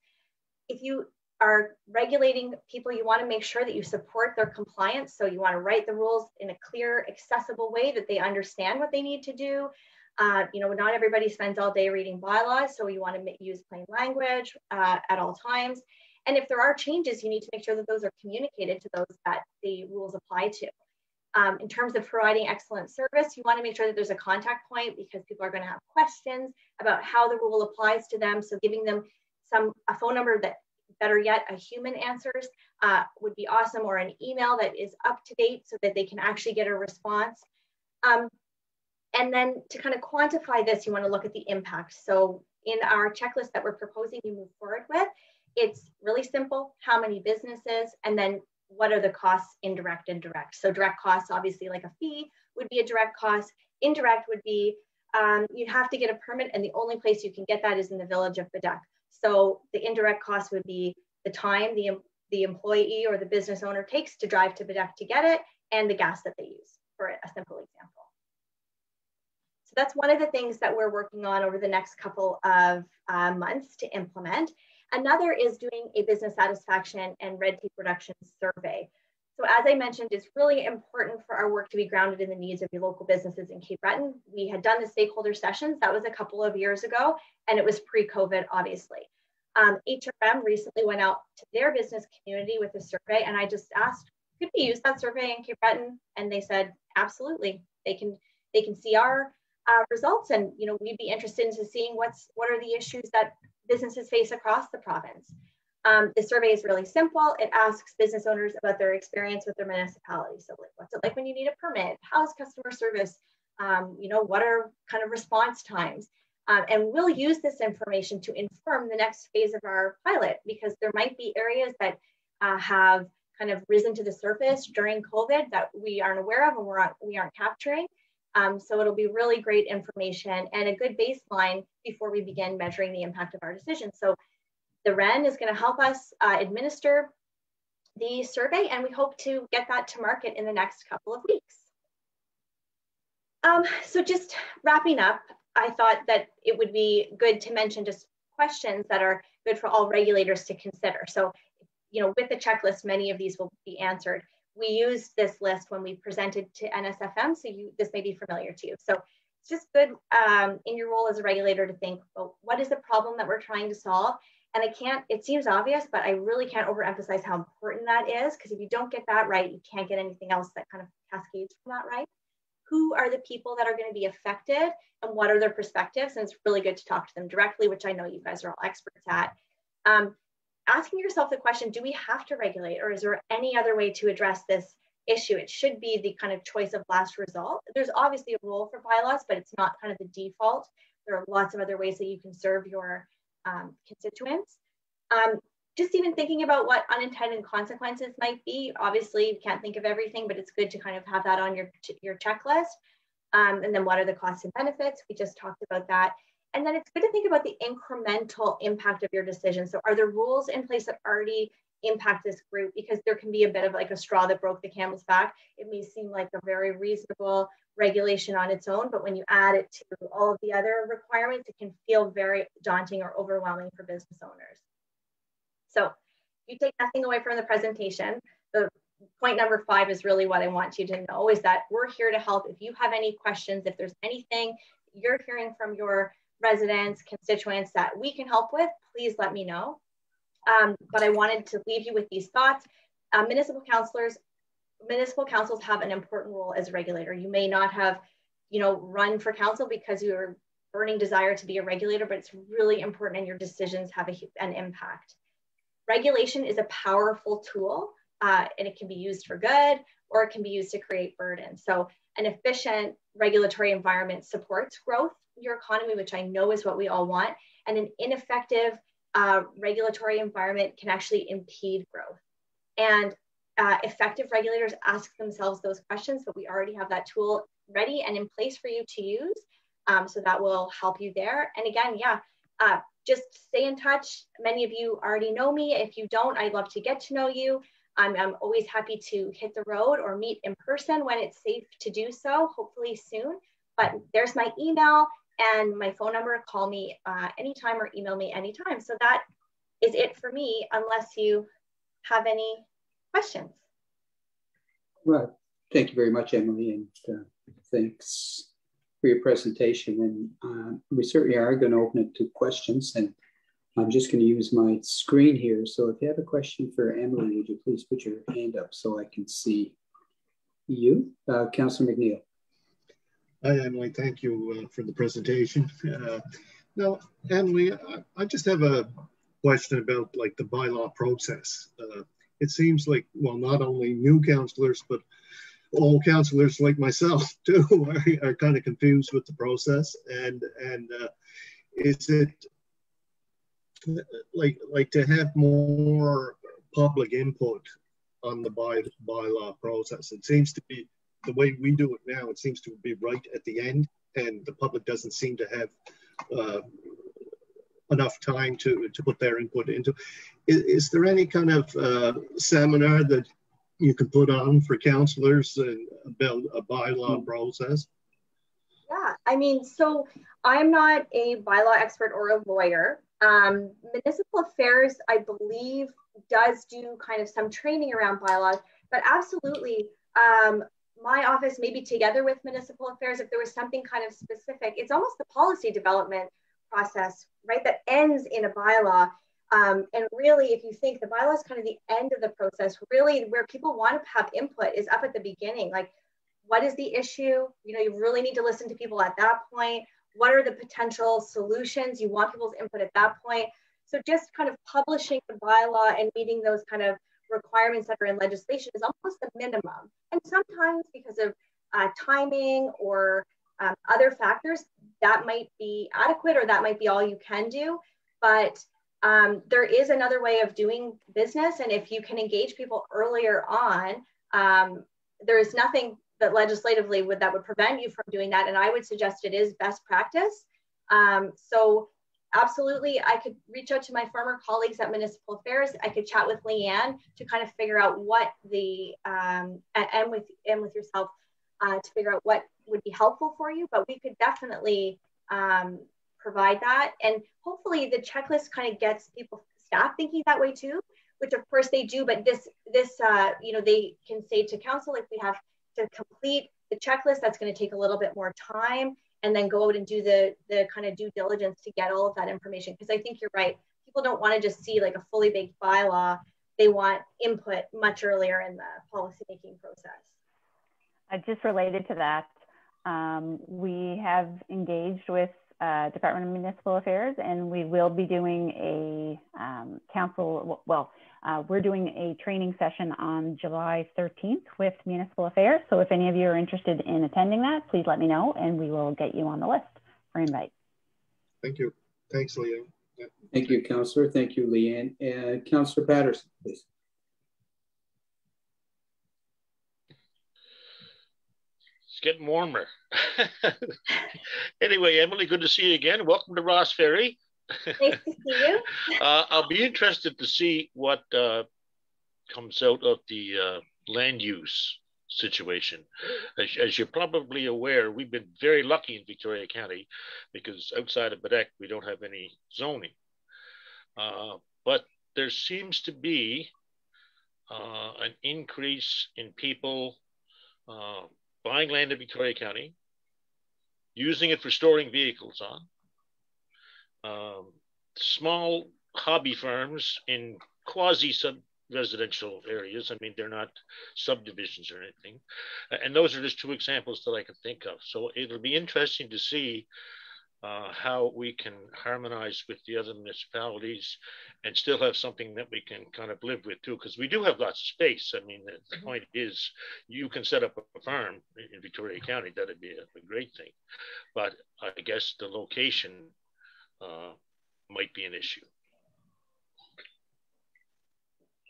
If you are regulating people, you want to make sure that you support their compliance. So you want to write the rules in a clear, accessible way that they understand what they need to do. You know, not everybody spends all day reading bylaws, so you want to use plain language at all times. And if there are changes, you need to make sure that those are communicated to those that the rules apply to. In terms of providing excellent service, you want to make sure that there's a contact point, because people are going to have questions about how the rule applies to them. So giving them a phone number that, better yet, a human answers would be awesome, or an email that is up to date so that they can actually get a response. And then to kind of quantify this, you want to look at the impact. So in our checklist that we're proposing you move forward with, it's really simple. How many businesses, and then what are the costs, indirect and direct. So direct costs, obviously like a fee would be a direct cost. Indirect would be, you'd have to get a permit, and the only place you can get that is in the village of Bedeque. So the indirect cost would be the time the employee or the business owner takes to drive to Bedeque to get it, and the gas that they use, for a simple example. So that's one of the things that we're working on over the next couple of months to implement. Another is doing a business satisfaction and red tape reduction survey. So as I mentioned, it's really important for our work to be grounded in the needs of your local businesses in Cape Breton. We had done the stakeholder sessions, that was a couple of years ago, and it was pre-COVID, obviously. HRM recently went out to their business community with a survey, and I just asked, could we use that survey in Cape Breton? And they said, absolutely. They can see our results, and you know, we'd be interested in seeing what are the issues that businesses face across the province. The survey is really simple. It asks business owners about their experience with their municipality. So like, what's it like when you need a permit? How's customer service? You know, what are kind of response times? And we'll use this information to inform the next phase of our pilot, because there might be areas that have kind of risen to the surface during COVID that we aren't aware of and we aren't capturing. So it'll be really great information and a good baseline before we begin measuring the impact of our decisions. So the REN is going to help us administer the survey, and we hope to get that to market in the next couple of weeks. So just wrapping up, I thought that it would be good to mention just questions that are good for all regulators to consider. So, you know, with the checklist, many of these will be answered. We used this list when we presented to NSFM, so this may be familiar to you. So it's just good in your role as a regulator to think, well, what is the problem that we're trying to solve? And it seems obvious, but I really can't overemphasize how important that is, because if you don't get that right, you can't get anything else that kind of cascades from that right. Who are the people that are going to be affected and what are their perspectives? And it's really good to talk to them directly, which I know you guys are all experts at. Asking yourself the question, do we have to regulate, or is there any other way to address this issue? It should be the kind of choice of last result. There's obviously a role for bylaws, but it's not kind of the default. There are lots of other ways that you can serve your constituents. Just even thinking about what unintended consequences might be. Obviously, you can't think of everything, but it's good to kind of have that on your checklist. And then what are the costs and benefits? We just talked about that. And then it's good to think about the incremental impact of your decision. So are there rules in place that already impact this group? Because there can be a bit of like a straw that broke the camel's back. It may seem like a very reasonable regulation on its own, but when you add it to all of the other requirements, it can feel very daunting or overwhelming for business owners. So if you take nothing away from the presentation, the point number 5 is really what I want you to know, is that we're here to help. If you have any questions, if there's anything you're hearing from your residents, constituents that we can help with, please let me know. But I wanted to leave you with these thoughts. Municipal councils have an important role as a regulator. You may not have, run for council because you're burning desire to be a regulator, but it's really important and your decisions have an impact. Regulation is a powerful tool and it can be used for good or it can be used to create burden. So an efficient regulatory environment supports growth in your economy, which I know is what we all want, and an ineffective regulatory environment can actually impede growth. And effective regulators ask themselves those questions, but we already have that tool ready and in place for you to use. So that will help you there. And again, just stay in touch. Many of you already know me. If you don't, I'd love to get to know you. I'm always happy to hit the road or meet in person when it's safe to do so, hopefully soon. But there's my email and my phone number. Call me anytime or email me anytime. So that is it for me, unless you have any questions. Well, thank you very much, Emily, and thanks for your presentation. And we certainly are going to open it to questions, and I'm just going to use my screen here. So if you have a question for Emily, would you please put your hand up so I can see you? Councillor McNeil. Hi, Emily. Thank you for the presentation. Now, Emily, I just have a question about like the bylaw process. It seems like, well, not only new councillors, but all councillors like myself too are kind of confused with the process. And is it like to have more public input on the bylaw process? It seems to be the way we do it now. It seems to be right at the end, and the public doesn't seem to have enough time to put their input into. Is there any kind of seminar that you could put on for councillors about a bylaw process? Yeah, I mean, so I'm not a bylaw expert or a lawyer. Municipal affairs, I believe, does do kind of some training around bylaws, but absolutely, my office, maybe together with municipal affairs, if there was something kind of specific, it's almost the policy development process, right, that ends in a bylaw. And really, if you think the bylaw is kind of the end of the process, really where people want to have input is up at the beginning. Like, what is the issue? You really need to listen to people at that point. What are the potential solutions? You want people's input at that point. So just kind of publishing the bylaw and meeting those kind of requirements that are in legislation is almost the minimum. And sometimes because of timing or other factors, that might be adequate or that might be all you can do. But there is another way of doing business. And if you can engage people earlier on, there is nothing that legislatively that would prevent you from doing that. And I would suggest it is best practice. So absolutely, I could reach out to my former colleagues at Municipal Affairs. I could chat with Leanne to kind of figure out what the, and with yourself, to figure out what would be helpful for you, but we could definitely provide that. And hopefully the checklist kind of gets people, staff thinking that way too, which of course they do, but this you know, they can say to council, if we have to complete the checklist, that's going to take a little bit more time, and then go out and do the kind of due diligence to get all of that information. Because I think you're right. People don't want to just see like a fully baked bylaw. They want input much earlier in the policymaking process. Just related to that, we have engaged with Department of Municipal Affairs, and we will be doing a we're doing a training session on July 13th with Municipal Affairs. So if any of you are interested in attending that, please let me know and we will get you on the list for invite. Thank you. Thanks, Leanne. Yeah. Thank you, Councillor. Thank you, Leanne. Councillor Patterson, please. It's getting warmer. Anyway, Emily, good to see you again. Welcome to Ross Ferry. Nice to see you. I'll be interested to see what comes out of the land use situation. As you're probably aware, we've been very lucky in Victoria County because outside of Badek, we don't have any zoning. But there seems to be an increase in people buying land in Victoria County, using it for storing vehicles on. Small hobby farms in quasi-residential areas. I mean, they're not subdivisions or anything. And those are just two examples that I can think of. So it'll be interesting to see how we can harmonize with the other municipalities and still have something that we can kind of live with too, because we do have lots of space. I mean, the point is you can set up a farm in Victoria County. That'd be a great thing. But I guess the location might be an issue.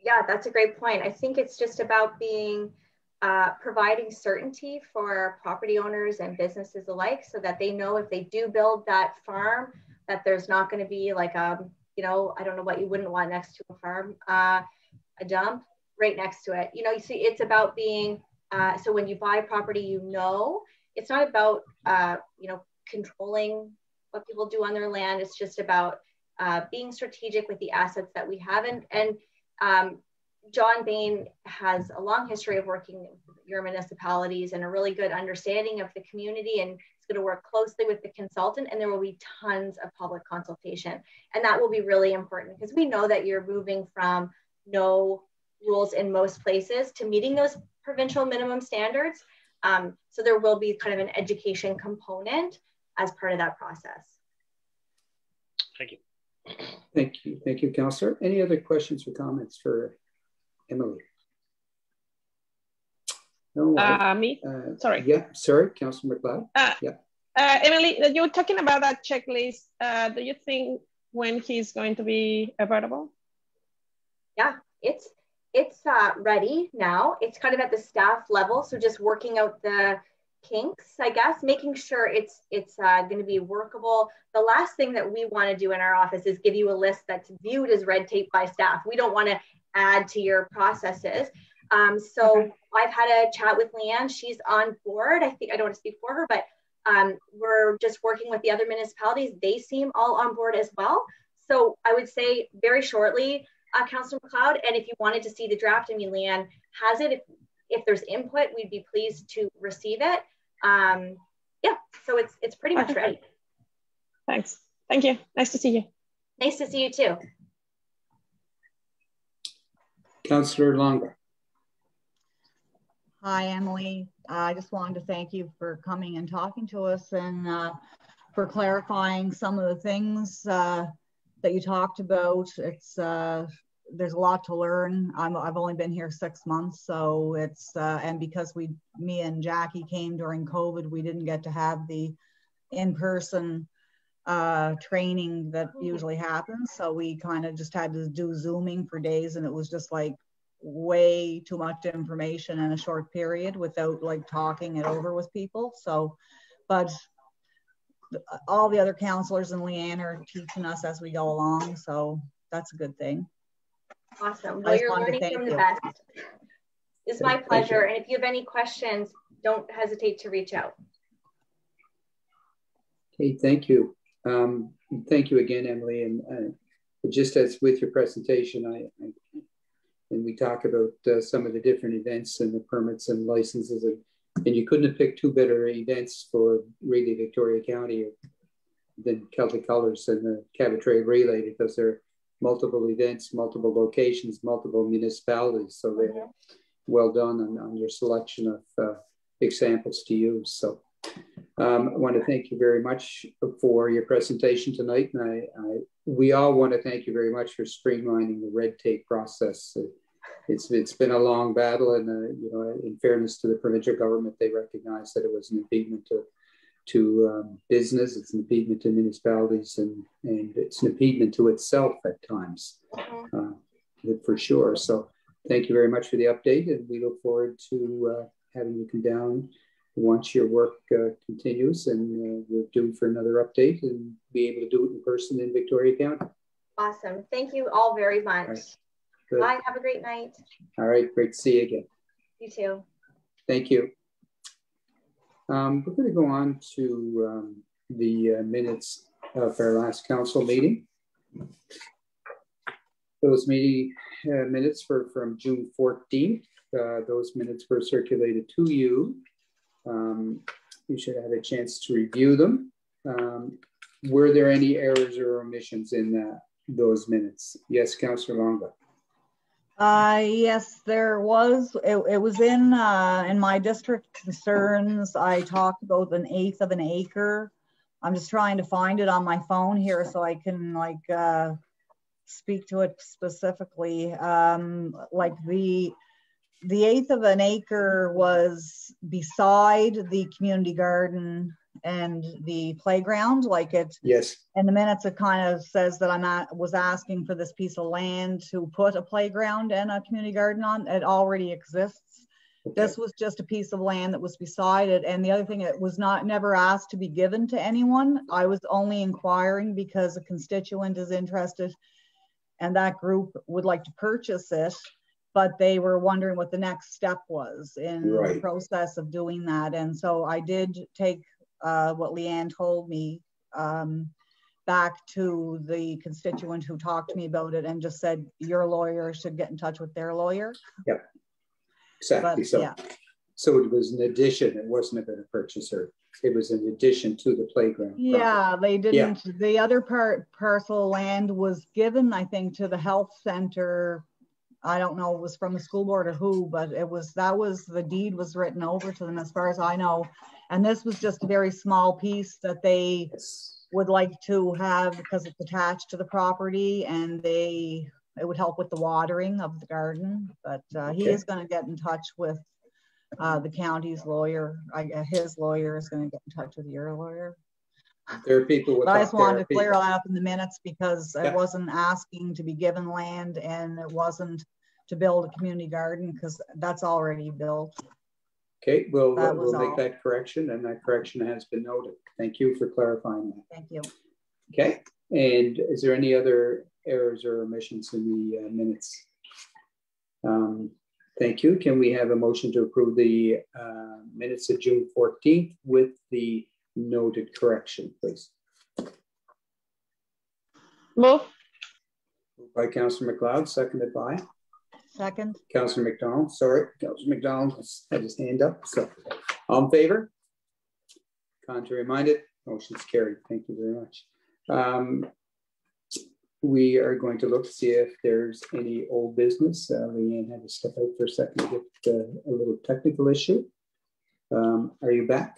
Yeah, that's a great point. I think it's just about being providing certainty for property owners and businesses alike, so that they know if they do build that farm, that there's not going to be like you know, I don't know what you wouldn't want next to a farm, a dump right next to it. You know, you see, it's about being so when you buy property, you know, it's not about you know, controlling what people do on their land. It's just about being strategic with the assets that we have. And John Bain has a long history of working with your municipalities and a really good understanding of the community, and it's going to work closely with the consultant, and there will be tons of public consultation. And that will be really important because we know that you're moving from no rules in most places to meeting those provincial minimum standards. So there will be kind of an education component as part of that process. Thank you. Thank you. Thank you, Councillor. Any other questions or comments for Emily? No. Me? Sorry. Yeah, sorry, Councillor McLeod. Yeah. Emily, you're talking about that checklist. Do you think when he's going to be available? Yeah, it's ready now. It's kind of at the staff level, so just working out the kinks, I guess, making sure it's going to be workable. The last thing that we want to do in our office is give you a list that's viewed as red tape by staff. We don't want to add to your processes. So I've had a chat with Leanne. She's on board. I think I don't want to speak for her, but we're just working with the other municipalities. They seem all on board as well. So I would say very shortly, Councillor McLeod, and if you wanted to see the draft, I mean, Leanne has it. If there's input, we'd be pleased to receive it. Yeah, so it's pretty much ready. Thanks. Thank you. Nice to see you. Nice to see you too. Councillor Longa. Hi, Emily. I just wanted to thank you for coming and talking to us and for clarifying some of the things that you talked about. It's there's a lot to learn. I've only been here 6 months, so it's and because me and Jackie came during COVID, we didn't get to have the in-person training that usually happens. So we kind of just had to do Zooming for days, and it was just like way too much information in a short period without like talking it over with people. So, but all the other counselors and Leanne are teaching us as we go along. So that's a good thing. Awesome. Well, you're learning from the best. It's my pleasure. And if you have any questions, don't hesitate to reach out. Okay, thank you. Thank you again, Emily. And just as with your presentation, and we talk about some of the different events and the permits and licenses, and you couldn't have picked two better events for really Victoria County than Celtic Colors and the Cabot Trail Relay, because there are multiple events, multiple locations, multiple municipalities. So they're well done on your selection of examples to use. So I want to thank you very much for your presentation tonight. And we all want to thank you very much for streamlining the red tape process. It's been a long battle, and you know, in fairness to the provincial government, they recognize that it was an impediment to business, it's an impediment to municipalities, and it's an impediment to itself at times, for sure. So thank you very much for the update, and we look forward to having you come down once your work continues, and we're due for another update and be able to do it in person in Victoria County. Awesome. Thank you all very much. Right. Bye. Have a great night. All right. Great to see you again. You too. Thank you. We're going to go on to the minutes of our last council meeting. Those meeting minutes were from June 14th. Those minutes were circulated to you. You should have a chance to review them. Were there any errors or omissions in those minutes? Yes, Councillor Longa. Yes, there was. It was in my district concerns. I talked about 1/8 of an acre. I'm just trying to find it on my phone here so I can speak to it specifically. Like the 1/8 of an acre was beside the community garden and the playground, like it. Yes. In the minutes, it kind of says that was asking for this piece of land to put a playground and a community garden on. It already exists. Okay. This was just a piece of land that was beside it. And the other thing, it was never asked to be given to anyone. I was only inquiring because a constituent is interested and that group would like to purchase it, but they were wondering what the next step was in the process of doing that. And so I did take what Leanne told me back to the constituent who talked to me about it and just said, your lawyer should get in touch with their lawyer. Yep, exactly. So it was an addition. It wasn't about a purchaser. It was an addition to the playground. Yeah, they didn't. Yeah. The other parcel land was given, I think, to the health center. I don't know, it was from the school board or who, but the deed was written over to them as far as I know. And this was just a very small piece that they would like to have because it's attached to the property, and it would help with the watering of the garden. But he is going to get in touch with the county's lawyer. His lawyer is going to get in touch with your lawyer. There are people with. But I just wanted to clear that up in the minutes because I wasn't asking to be given land, and it wasn't to build a community garden because that's already built. Okay, we'll make that correction, and that correction has been noted. Thank you for clarifying that. Thank you. Okay, and is there any other errors or omissions in the minutes? Thank you. Can we have a motion to approve the minutes of June 14th with the noted correction, please? Move. Moved by Councillor McLeod, seconded by? Second. Councillor McDonald, sorry. Councillor McDonald had his hand up. So, all in favor? Contrary minded? Motion's carried. Thank you very much. We are going to look to see if there's any old business. Leanne had to step out for a second to get a little technical issue. Are you back?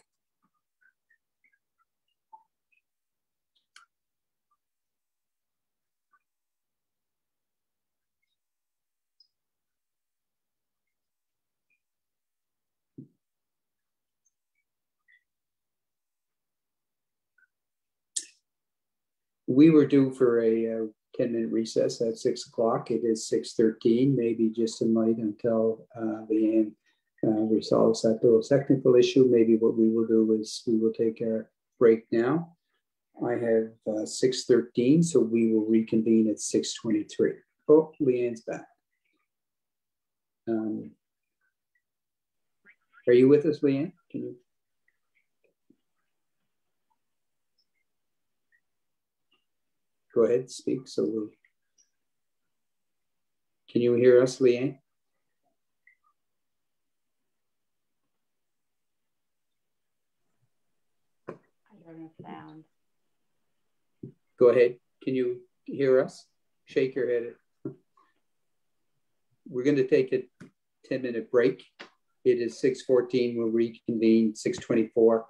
We were due for a 10-minute recess at 6 o'clock. It is 6:13, maybe just a night until Leanne resolves that little technical issue. Maybe what we will do is we will take a break now. I have 6:13, so we will reconvene at 6:23. Oh, Leanne's back. Are you with us, Leanne? Can you? Go ahead, speak. So we'll... Can you hear us, Leanne? I don't have sound. Go ahead. Can you hear us? Shake your head. We're going to take a 10-minute break. It is 6:14. We'll reconvene 6:24.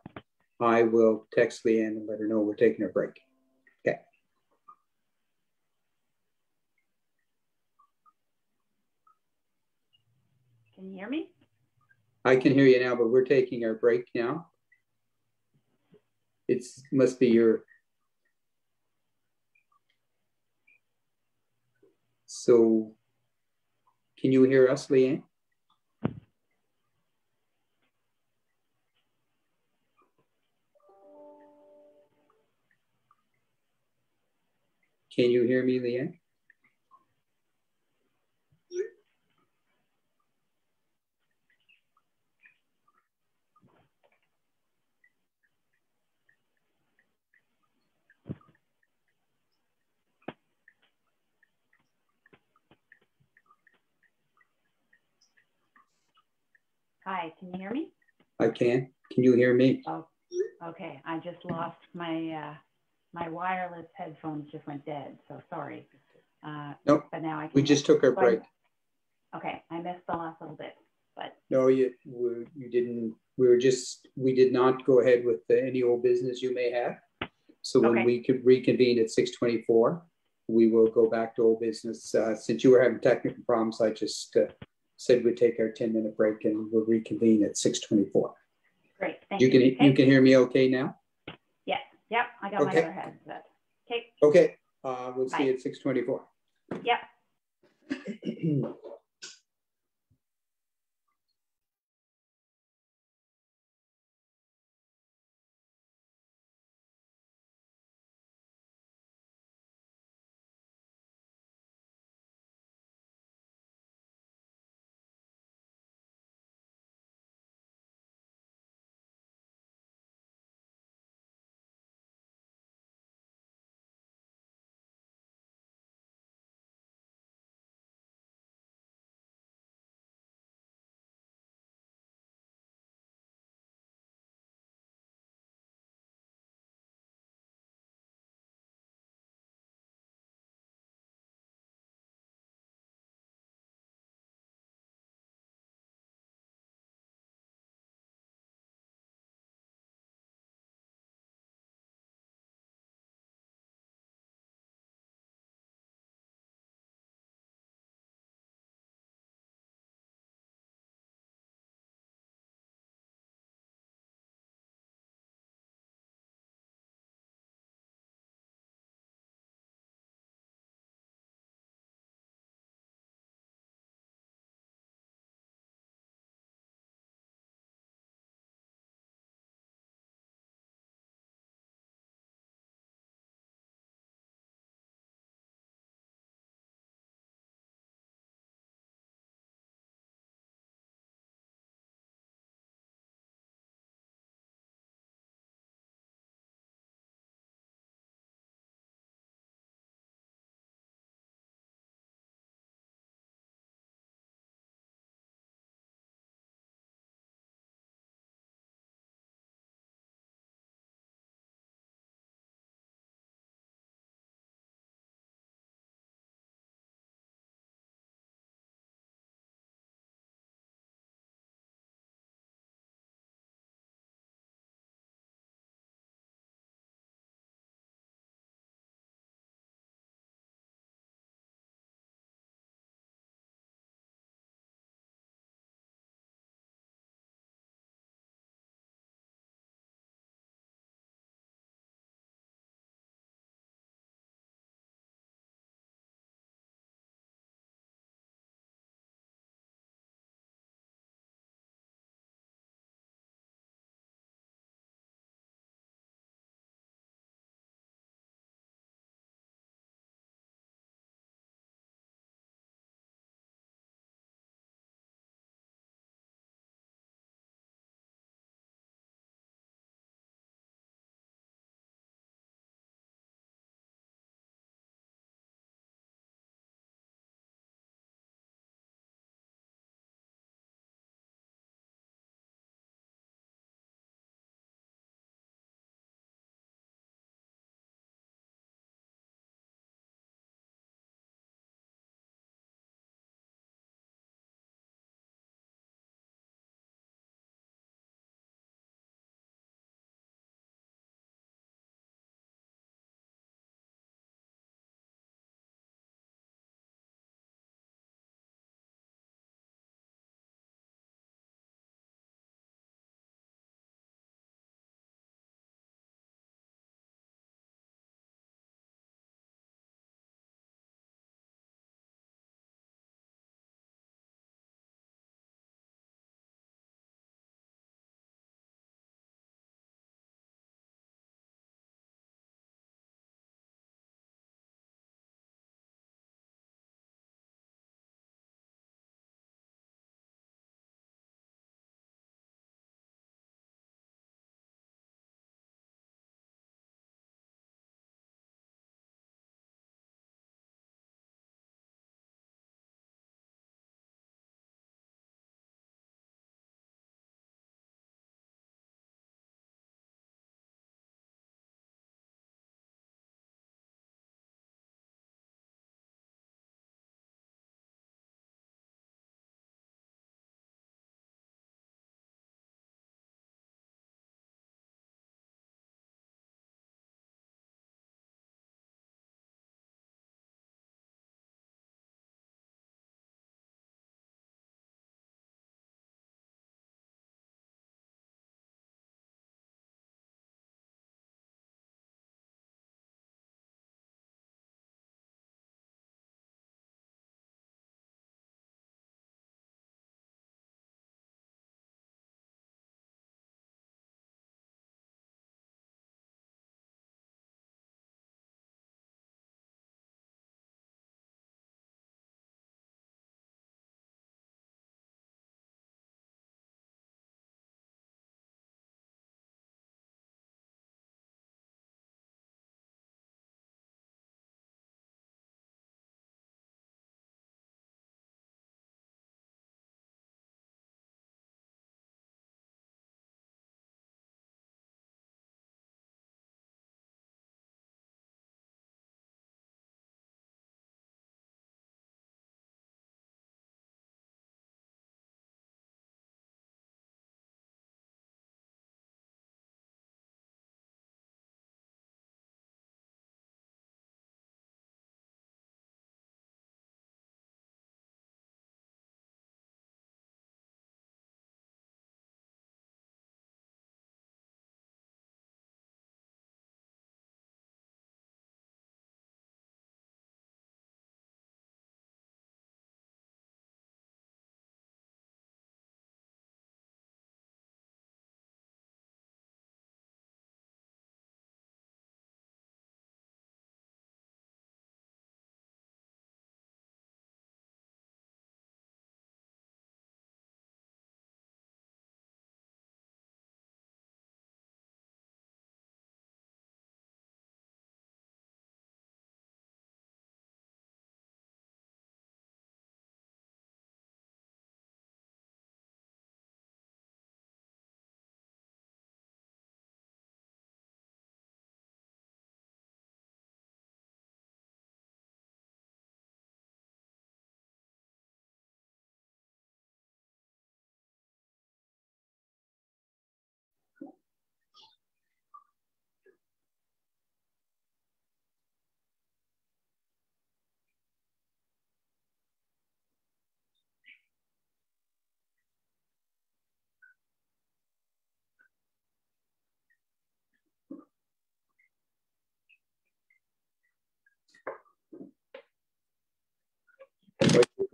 I will text Leanne and let her know we're taking a break. Okay. Can you hear me? I can hear you now, but we're taking our break now. It must be your... So, can you hear us, Leanne? Can you hear me, Leanne? Hi, can you hear me? I can. Can you hear me? Oh, okay. I just lost my my wireless headphones just went dead. So sorry. Nope. But now I can. We just took our break. Okay, I missed the last little bit, but. No, you didn't. We did not go ahead with any old business you may have. So when we could reconvene at 6:24, we will go back to old business. Since you were having technical problems, I just said we'd take our 10-minute break and we'll reconvene at 6:24. Great, thank you. You can hear me okay now? Yes, yep, I got my other headset. Okay. Okay, we'll see you at 6:24. Yep.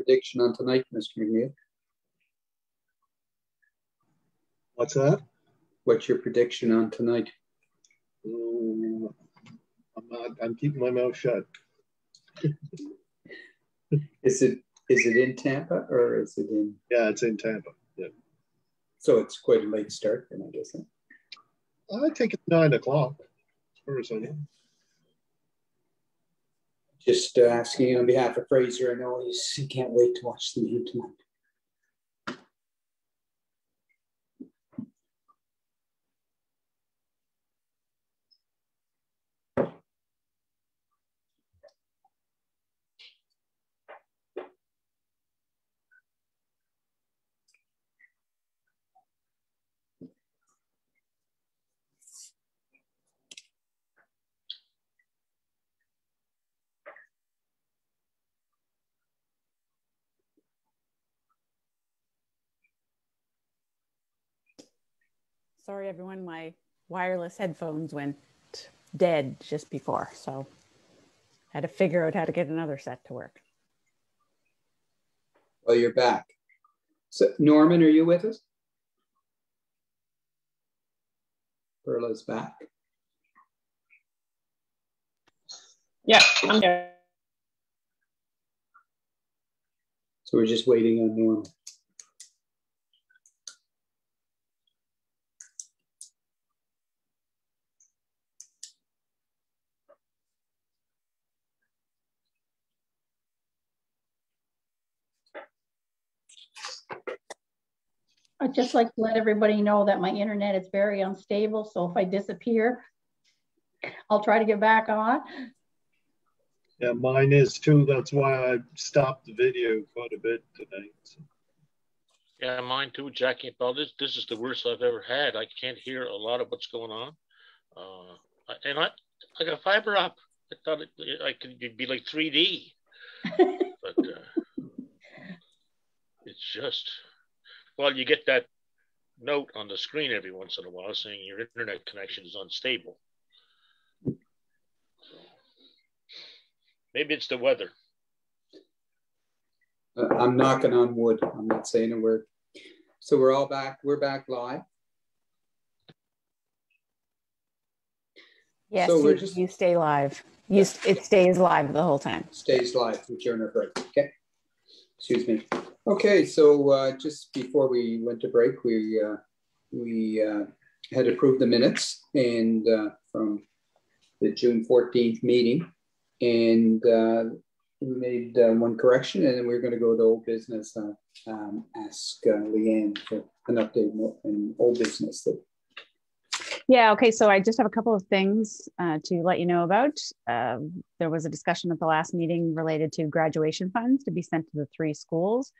prediction on tonight, Mr. McNeil? What's that? What's your prediction on tonight? I'm keeping my mouth shut. Is it in Tampa or is it in? Yeah, it's in Tampa. Yeah. So it's quite a late start then, I guess. I think it's 9 o'clock. As far as I know. Just asking on behalf of Fraser. I know he can't wait to watch the game tonight. Sorry, everyone, my wireless headphones went dead just before, so I had to figure out how to get another set to work. Well, you're back. So, Norman, are you with us? Perla's back. Yeah, I'm here. So we're just waiting on Norman. I'd just like to let everybody know that my internet is very unstable. So if I disappear, I'll try to get back on. Yeah, mine is too. That's why I stopped the video quite a bit tonight. So. Yeah, mine too, Jackie. Well, this is the worst I've ever had. I can't hear a lot of what's going on. And I got fiber up. I thought I could be like 3D. But it's just, well, you get that note on the screen every once in a while saying your internet connection is unstable. So, maybe it's the weather. I'm knocking on wood. I'm not saying a word. So we're all back. We're back live. Yes, so you stay live. It stays live the whole time. Stays live during our break. Okay. Excuse me. Okay, so just before we went to break, we had approved the minutes and from the June 14th meeting, and we made one correction, and then we're going to go to old business. Ask Leanne for an update in old business. Yeah, okay, so I just have a couple of things to let you know about. There was a discussion at the last meeting related to graduation funds to be sent to the 3 schools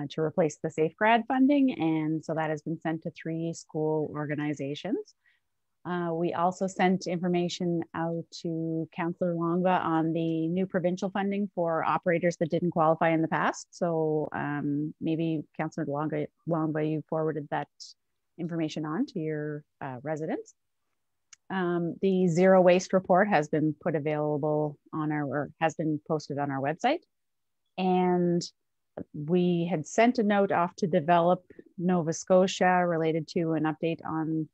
to replace the SafeGrad funding, and so that has been sent to 3 school organizations. We also sent information out to Councillor Longva on the new provincial funding for operators that didn't qualify in the past. So maybe Councillor Longva, you forwarded that information on to your residents. The zero waste report has been has been posted on our website. And we had sent a note off to Develop Nova Scotia related to an update on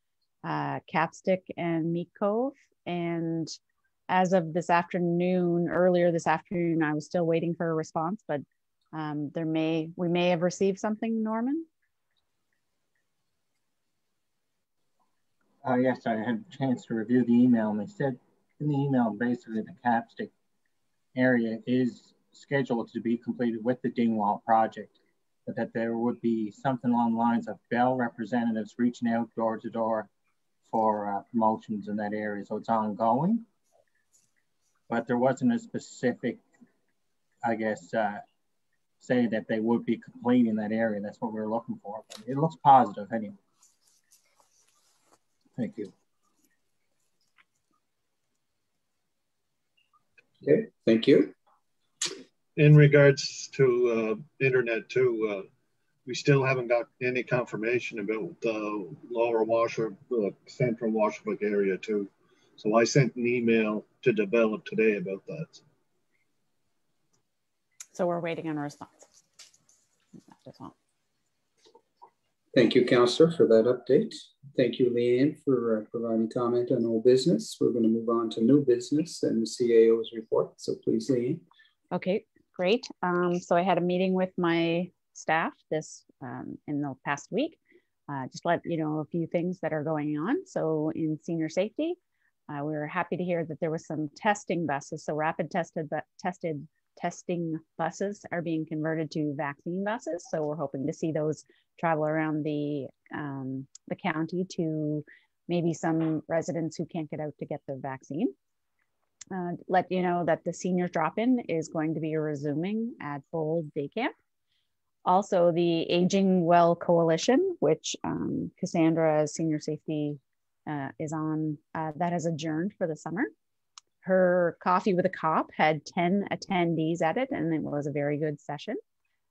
Capstick and Meat Cove. And as of this afternoon, earlier this afternoon, I was still waiting for a response, but we may have received something, Norman. Yes, I had a chance to review the email, and they said in the email basically the Capstick area is scheduled to be completed with the Dingwall project, but that there would be something along the lines of Bell representatives reaching out door to door for promotions in that area. So it's ongoing, but there wasn't a specific, I guess, say that they would be completing that area. That's what we were looking for. But it looks positive anyway. Thank you. Okay, thank you. In regards to internet too, we still haven't got any confirmation about the lower central Washabrook area too. So I sent an email to Develop today about that. So we're waiting on a response. as well. Thank you, Councillor, for that update. Thank you, Leanne, for providing comment on old business. We're going to move on to new business and the CAO's report. So please, Leanne. Okay, great. So I had a meeting with my staff this in the past week. Just let you know a few things that are going on. So in senior safety, we were happy to hear that there was some testing buses. So rapid testing buses are being converted to vaccine buses. So we're hoping to see those travel around the county to maybe some residents who can't get out to get the vaccine. Let you know that the senior drop-in is going to be resuming at Bold Day Camp. Also, the Aging Well Coalition, which Cassandra, senior safety, is on, that has adjourned for the summer. Her Coffee with a Cop had 10 attendees at it, and it was a very good session.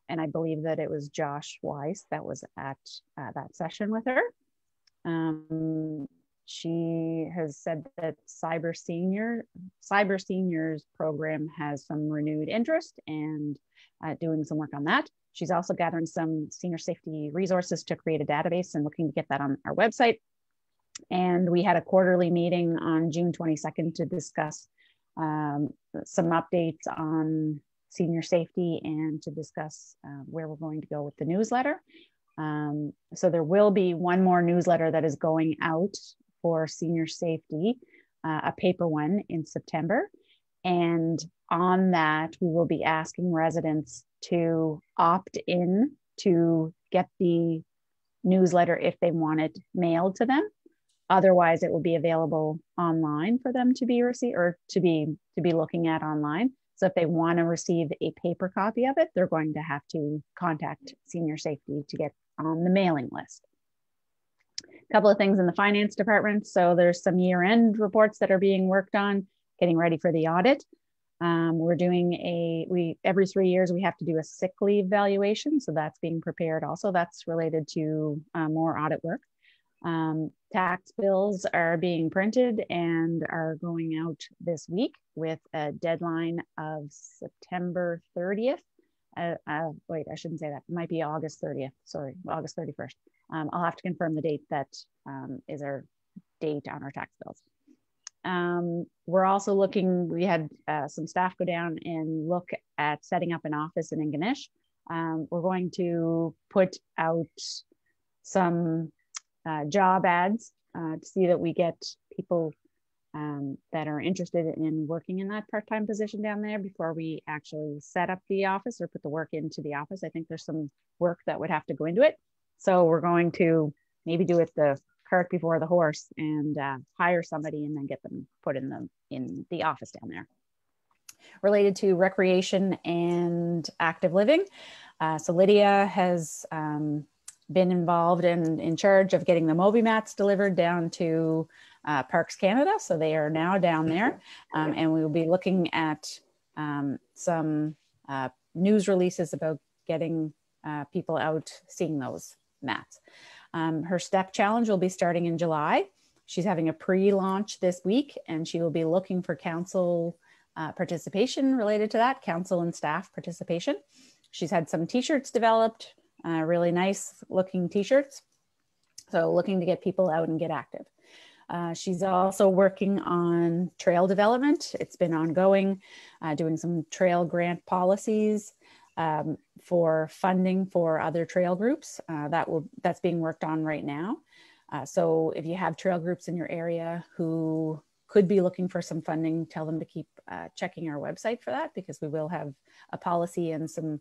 And I believe that it was Josh Weiss that was at that session with her. She has said that Cyber Seniors program has some renewed interest and doing some work on that. She's also gathering some senior safety resources to create a database and looking to get that on our website. And we had a quarterly meeting on June 22nd to discuss some updates on senior safety and to discuss where we're going to go with the newsletter. So there will be one more newsletter that is going out for senior safety, a paper one in September. And on that, we will be asking residents to opt in to get the newsletter if they want it mailed to them. Otherwise, it will be available online for them to be received or to be looking at online. So if they want to receive a paper copy of it, they're going to have to contact senior safety to get on the mailing list. A couple of things in the finance department. So there's some year-end reports that are being worked on, getting ready for the audit. We're doing every 3 years, we have to do a sick leave valuation. So that's being prepared also. That's related to more audit work. Tax bills are being printed and are going out this week with a deadline of September 30th. Wait, I shouldn't say that. It might be August 30th. Sorry, August 31st. I'll have to confirm the date that is our date on our tax bills. We're also looking, we had some staff go down and look at setting up an office in Ingonish. We're going to put out some job ads to see that we get people that are interested in working in that part-time position down there before we actually set up the office or put the work into the office. I think there's some work that would have to go into it. So we're going to maybe do it the cart before the horse and hire somebody and then get them put in the office down there. Related to recreation and active living. So Lydia has been involved and in charge of getting the Moby mats delivered down to Parks Canada. So they are now down there and we will be looking at some news releases about getting people out seeing those mats. Her step challenge will be starting in July. She's having a pre-launch this week and she will be looking for council participation related to that, council and staff participation. She's had some t-shirts developed, really nice looking t-shirts. So looking to get people out and get active. She's also working on trail development. It's been ongoing, doing some trail grant policies for funding for other trail groups. That's being worked on right now. So if you have trail groups in your area who could be looking for some funding, tell them to keep checking our website for that, because we will have a policy and some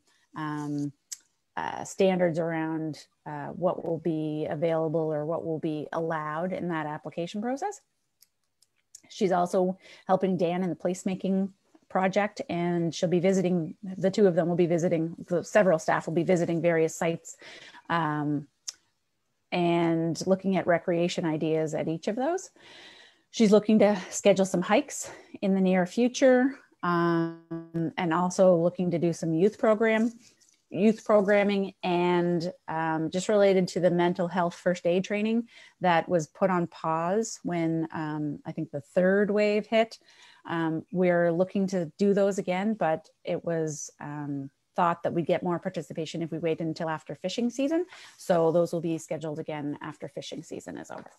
standards around what will be available or what will be allowed in that application process. She's also helping Dan in the placemaking project, and she'll be visiting, the two of them will be visiting, several staff will be visiting various sites and looking at recreation ideas at each of those. She's looking to schedule some hikes in the near future and also looking to do some youth programming and just related to the mental health first aid training that was put on pause when I think the third wave hit. We're looking to do those again, but it was thought that we'd get more participation if we waited until after fishing season. So those will be scheduled again after fishing season is over.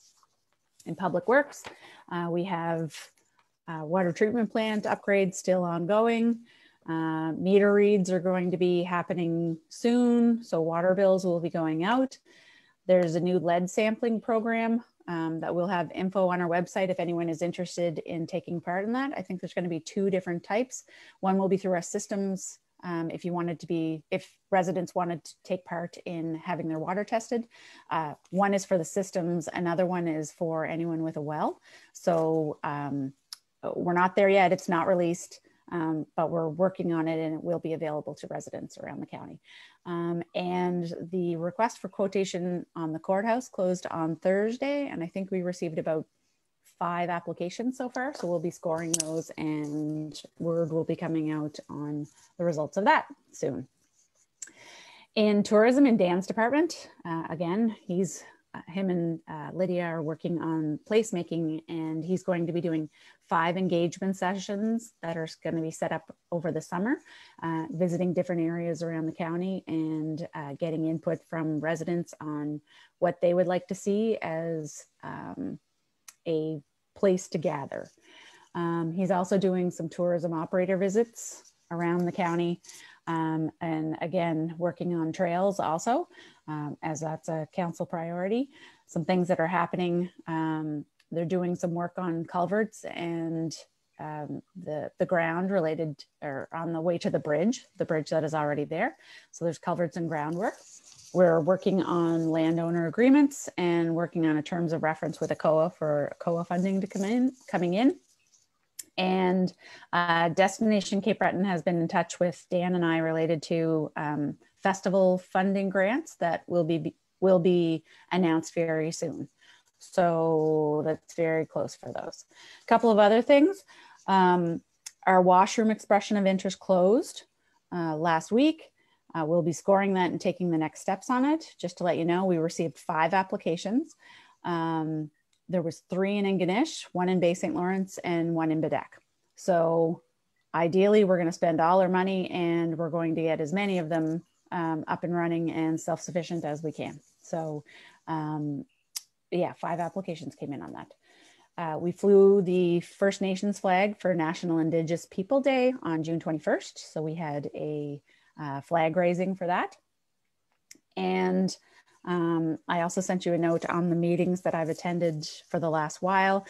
In Public Works, we have water treatment plant upgrades still ongoing. Meter reads are going to be happening soon, so water bills will be going out. There's a new lead sampling program that we'll have info on our website if anyone is interested in taking part in that. I think there's going to be 2 different types. One will be through our systems if residents wanted to take part in having their water tested. One is for the systems, another one is for anyone with a well. So we're not there yet, it's not released, but we're working on it and it will be available to residents around the county. And the request for quotation on the courthouse closed on Thursday, and I think we received about 5 applications so far. So we'll be scoring those and word will be coming out on the results of that soon. In tourism in Dan's department, again, him and Lydia are working on placemaking, and he's going to be doing 5 engagement sessions that are going to be set up over the summer, visiting different areas around the county and getting input from residents on what they would like to see as a place to gather. He's also doing some tourism operator visits around the county, and again, working on trails also, as that's a council priority. Some things that are happening, they're doing some work on culverts and the ground related or on the way to the bridge that is already there. So there's culverts and groundwork. We're working on landowner agreements and working on a terms of reference with ACOA for ACOA funding to coming in. And Destination Cape Breton has been in touch with Dan and I related to festival funding grants that will be announced very soon. So that's very close for those. A couple of other things. Our washroom expression of interest closed last week. We'll be scoring that and taking the next steps on it. Just to let you know, we received 5 applications. There was 3 in Ingonish, 1 in Bay St. Lawrence, and 1 in Bedeque. So ideally, we're going to spend all our money and we're going to get as many of them up and running and self-sufficient as we can. So yeah, 5 applications came in on that. We flew the First Nations flag for National Indigenous People Day on June 21st. So we had a flag raising for that. And I also sent you a note on the meetings that I've attended for the last while.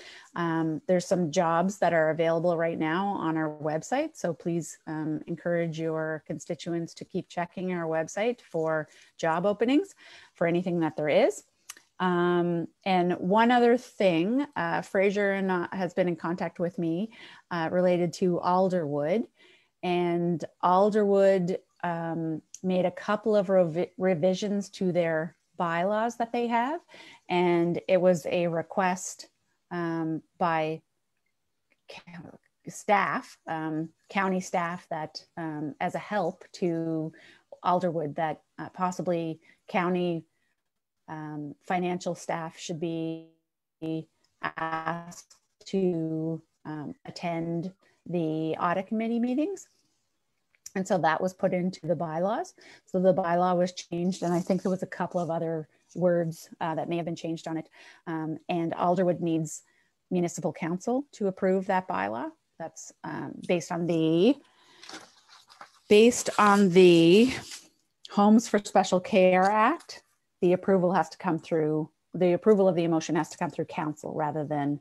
There's some jobs that are available right now on our website. So please encourage your constituents to keep checking our website for job openings for anything that there is. And one other thing, Fraser has been in contact with me related to Alderwood, and Alderwood made a couple of revisions to their bylaws that they have, and it was a request by staff, county staff, that as a help to Alderwood, that possibly county financial staff should be asked to attend the audit committee meetings. And so that was put into the bylaws. So the bylaw was changed, and I think there was a couple of other words that may have been changed on it. And Alderwood needs municipal council to approve that bylaw. That's based on the Homes for Special Care Act. The approval has to come through, the approval of the motion has to come through council rather than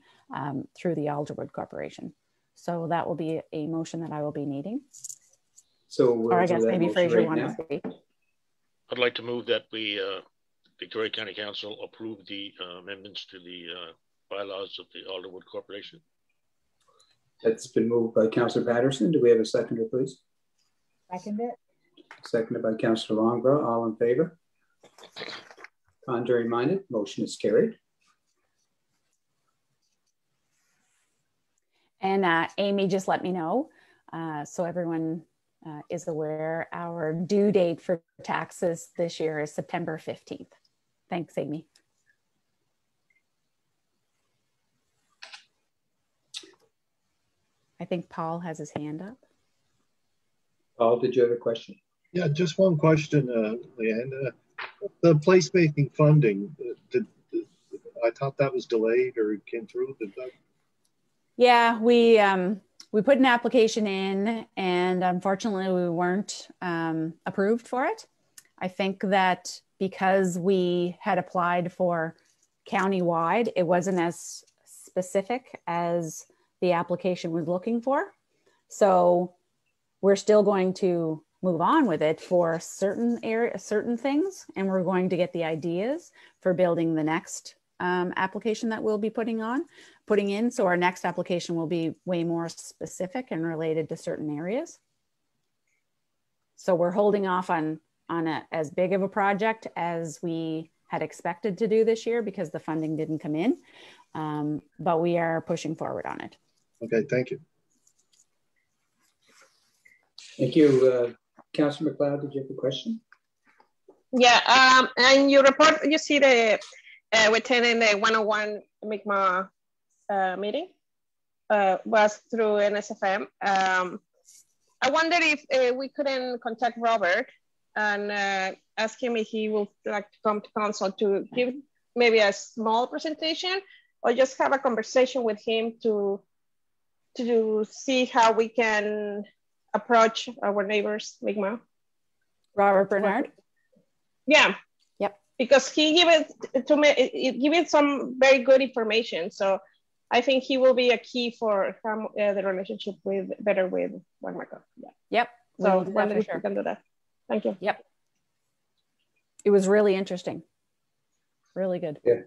through the Alderwood Corporation. So that will be a motion that I will be needing. So or I guess maybe Fraser wanted to speak. I'd like to move that we, Victoria County Council, approve the amendments to the bylaws of the Alderwood Corporation. That's been moved by Councillor Patterson. Do we have a seconder, please? Second it. Seconded by Councillor Longborough. All in favor? Contrary minded, motion is carried. And Amy just let me know, so everyone is aware, our due date for taxes this year is September 15th. Thanks, Amy. I think Paul has his hand up. Paul, did you have a question? Yeah, just one question, Leanne. The placemaking funding, I thought that was delayed or it came through. Did that? Yeah, we put an application in, and unfortunately we weren't approved for it. I think that because we had applied for countywide, it wasn't as specific as the application was looking for. So we're still going to move on with it for certain things, and we're going to get the ideas for building the next application that we'll be putting in. So our next application will be way more specific and related to certain areas. So we're holding off on as big of a project as we had expected to do this year because the funding didn't come in, but we are pushing forward on it. Okay, thank you. Thank you. Councillor McLeod, did you have a question? Yeah, and your report, you see the we attended the 101 Mi'kmaq meeting was through NSFM. I wonder if we couldn't contact Robert and ask him if he would like to come to council to give maybe a small presentation or just have a conversation with him to see how we can approach our neighbors, Mi'kmaq. Robert Bernard? Yeah. Yep. Because he given some very good information. So I think he will be a key for the relationship with Waimea. Yeah. Yep. So when we can do that. Thank you. Yep. It was really interesting. Really good. Yeah.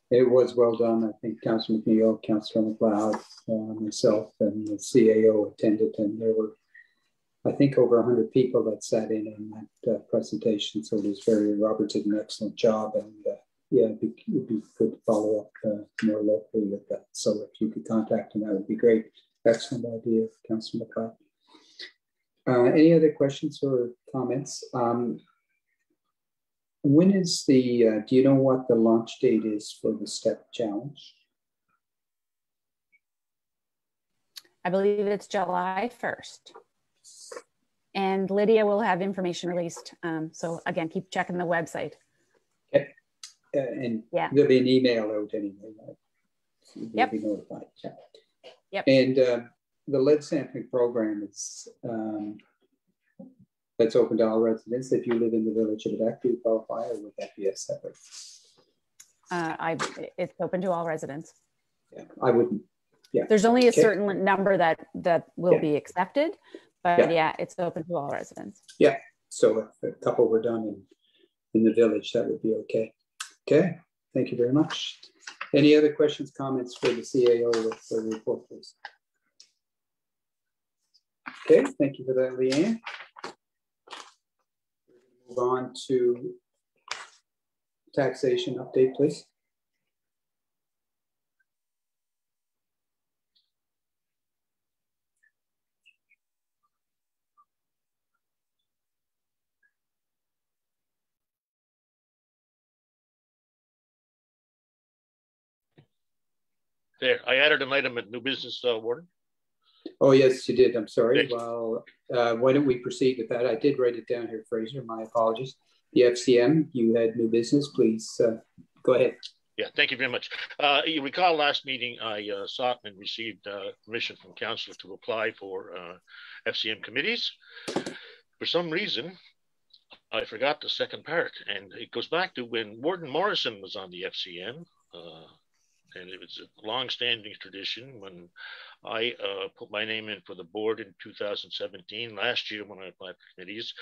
It was well done. I think Councillor McNeil, Councillor McLeod, myself, and the CAO attended, and there were, I think, over 100 people that sat in on that presentation. So it was Robert did an excellent job, and yeah, it'd be good to follow up more locally with that. So if you could contact him, that would be great. Excellent idea, Councillor McLeod. Any other questions or comments? When is do you know what the launch date is for the STEP challenge? I believe it's July 1st. And Lydia will have information released. So again, keep checking the website. Okay. And yeah, there'll be an email out anyway. You'll yep. be notified. Yeah. Yep. And the lead sampling program is that's open to all residents. If you live in the village of Adak, do you qualify, or would that be a separate? It's open to all residents. Yeah, I wouldn't. Yeah. There's only a certain number that will be accepted, but yeah, it's open to all residents. Yeah. So if a couple were done in the village, that would be okay. Okay. Thank you very much. Any other questions, comments for the CAO with the report, please? Okay. Thank you for that, Leanne. Move on to taxation update, please. There, I added an item at new business, Warden. Oh, yes, you did. I'm sorry. Well, why don't we proceed with that? I did write it down here, Fraser. My apologies. The FCM, you had new business. Please go ahead. Yeah, thank you very much. You recall last meeting, I sought and received permission from council to apply for FCM committees. For some reason, I forgot the second part, and it goes back to when Warden Morrison was on the FCM. And it was a long-standing tradition when I put my name in for the board in 2017, last year when I applied for committees,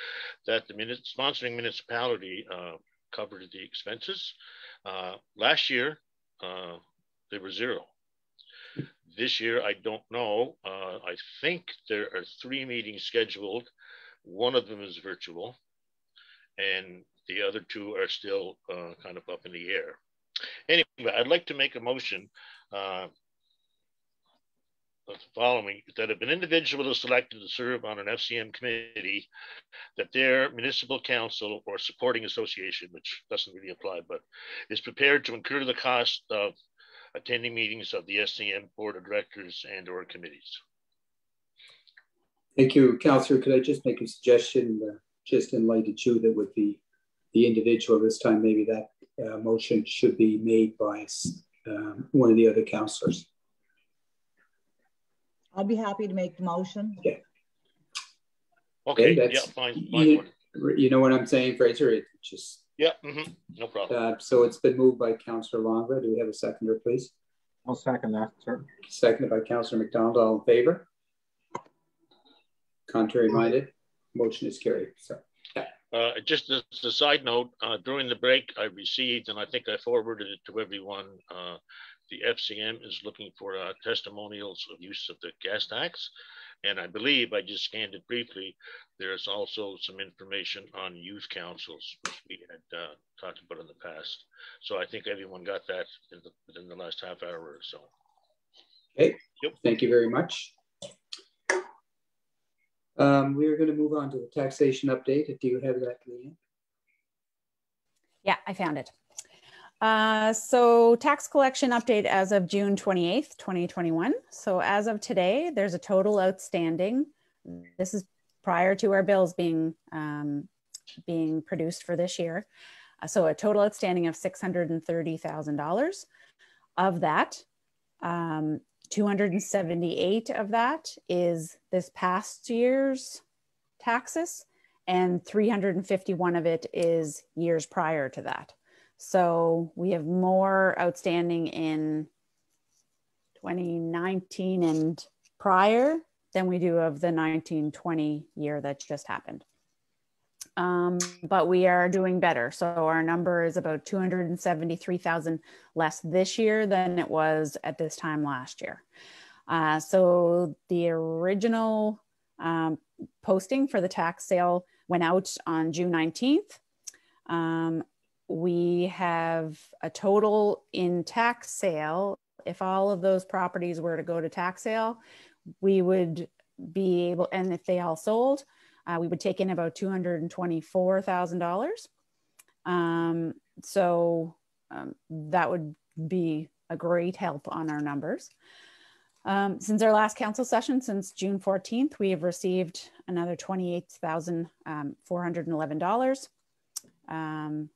that the sponsoring municipality covered the expenses. Last year, they were zero. This year, I don't know. I think there are 3 meetings scheduled. One of them is virtual, and the other 2 are still kind of up in the air. Anyway, I'd like to make a motion of the following: that if an individual is selected to serve on an FCM committee, that their municipal council or supporting association, which doesn't really apply, but is prepared to incur the cost of attending meetings of the FCM board of directors and or committees. Thank you, Councillor. Could I just make a suggestion, just in light of you, that with the individual this time, maybe that motion should be made by one of the other councillors. I'll be happy to make the motion. Yeah. Okay, yeah, fine. You know what I'm saying, Fraser? It just... Yeah, no problem. So it's been moved by Councillor Longra. Do we have a seconder, please? I'll second that, sir. Seconded by Councillor McDonald. All in favor? Contrary minded? Motion is carried. So, just as a side note, during the break, I received, and I think I forwarded it to everyone, the FCM is looking for testimonials of use of the gas tax. And I believe, I just scanned it briefly, there's also some information on youth councils, which we had talked about in the past. So I think everyone got that within the last half hour or so. Okay, yep. Thank you very much. We are going to move on to the taxation update. Do you have that, Leanne? Yeah, I found it. So tax collection update as of June 28th, 2021. So as of today, there's a total outstanding. This is prior to our bills being produced for this year. So a total outstanding of $630,000. Of that, 278 of that is this past year's taxes, and 351 of it is years prior to that. So we have more outstanding in 2019 and prior than we do of the 1920 year that just happened. But we are doing better. So our number is about 273,000 less this year than it was at this time last year. So the original posting for the tax sale went out on June 19th. We have a total in tax sale. If all of those properties were to go to tax sale, we would be able, and if they all sold, we would take in about $224,000. So that would be a great help on our numbers. Since our last council session, since June 14th, we have received another $28,411.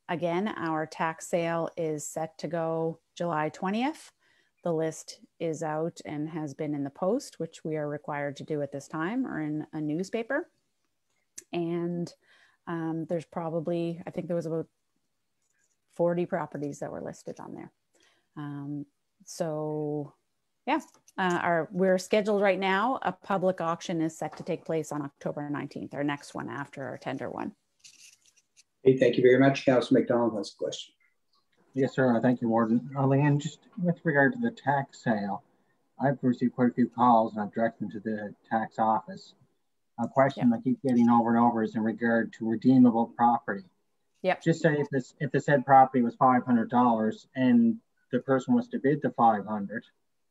Again, our tax sale is set to go July 20th. The list is out and has been in the post, which we are required to do at this time, or in a newspaper. And there's probably, I think there was about 40 properties that were listed on there. So yeah, we're scheduled right now. A public auction is set to take place on October 19th, our next one after our tender one. Hey, thank you very much. Councilor McDonald has a question. Yes, sir. Thank you, Warden. Leanne, just with regard to the tax sale, I've received quite a few calls and I've directed them to the tax office. A question I keep getting over and over is in regard to redeemable property. Yep. Just say if the said property was $500 and the person was to bid the $500.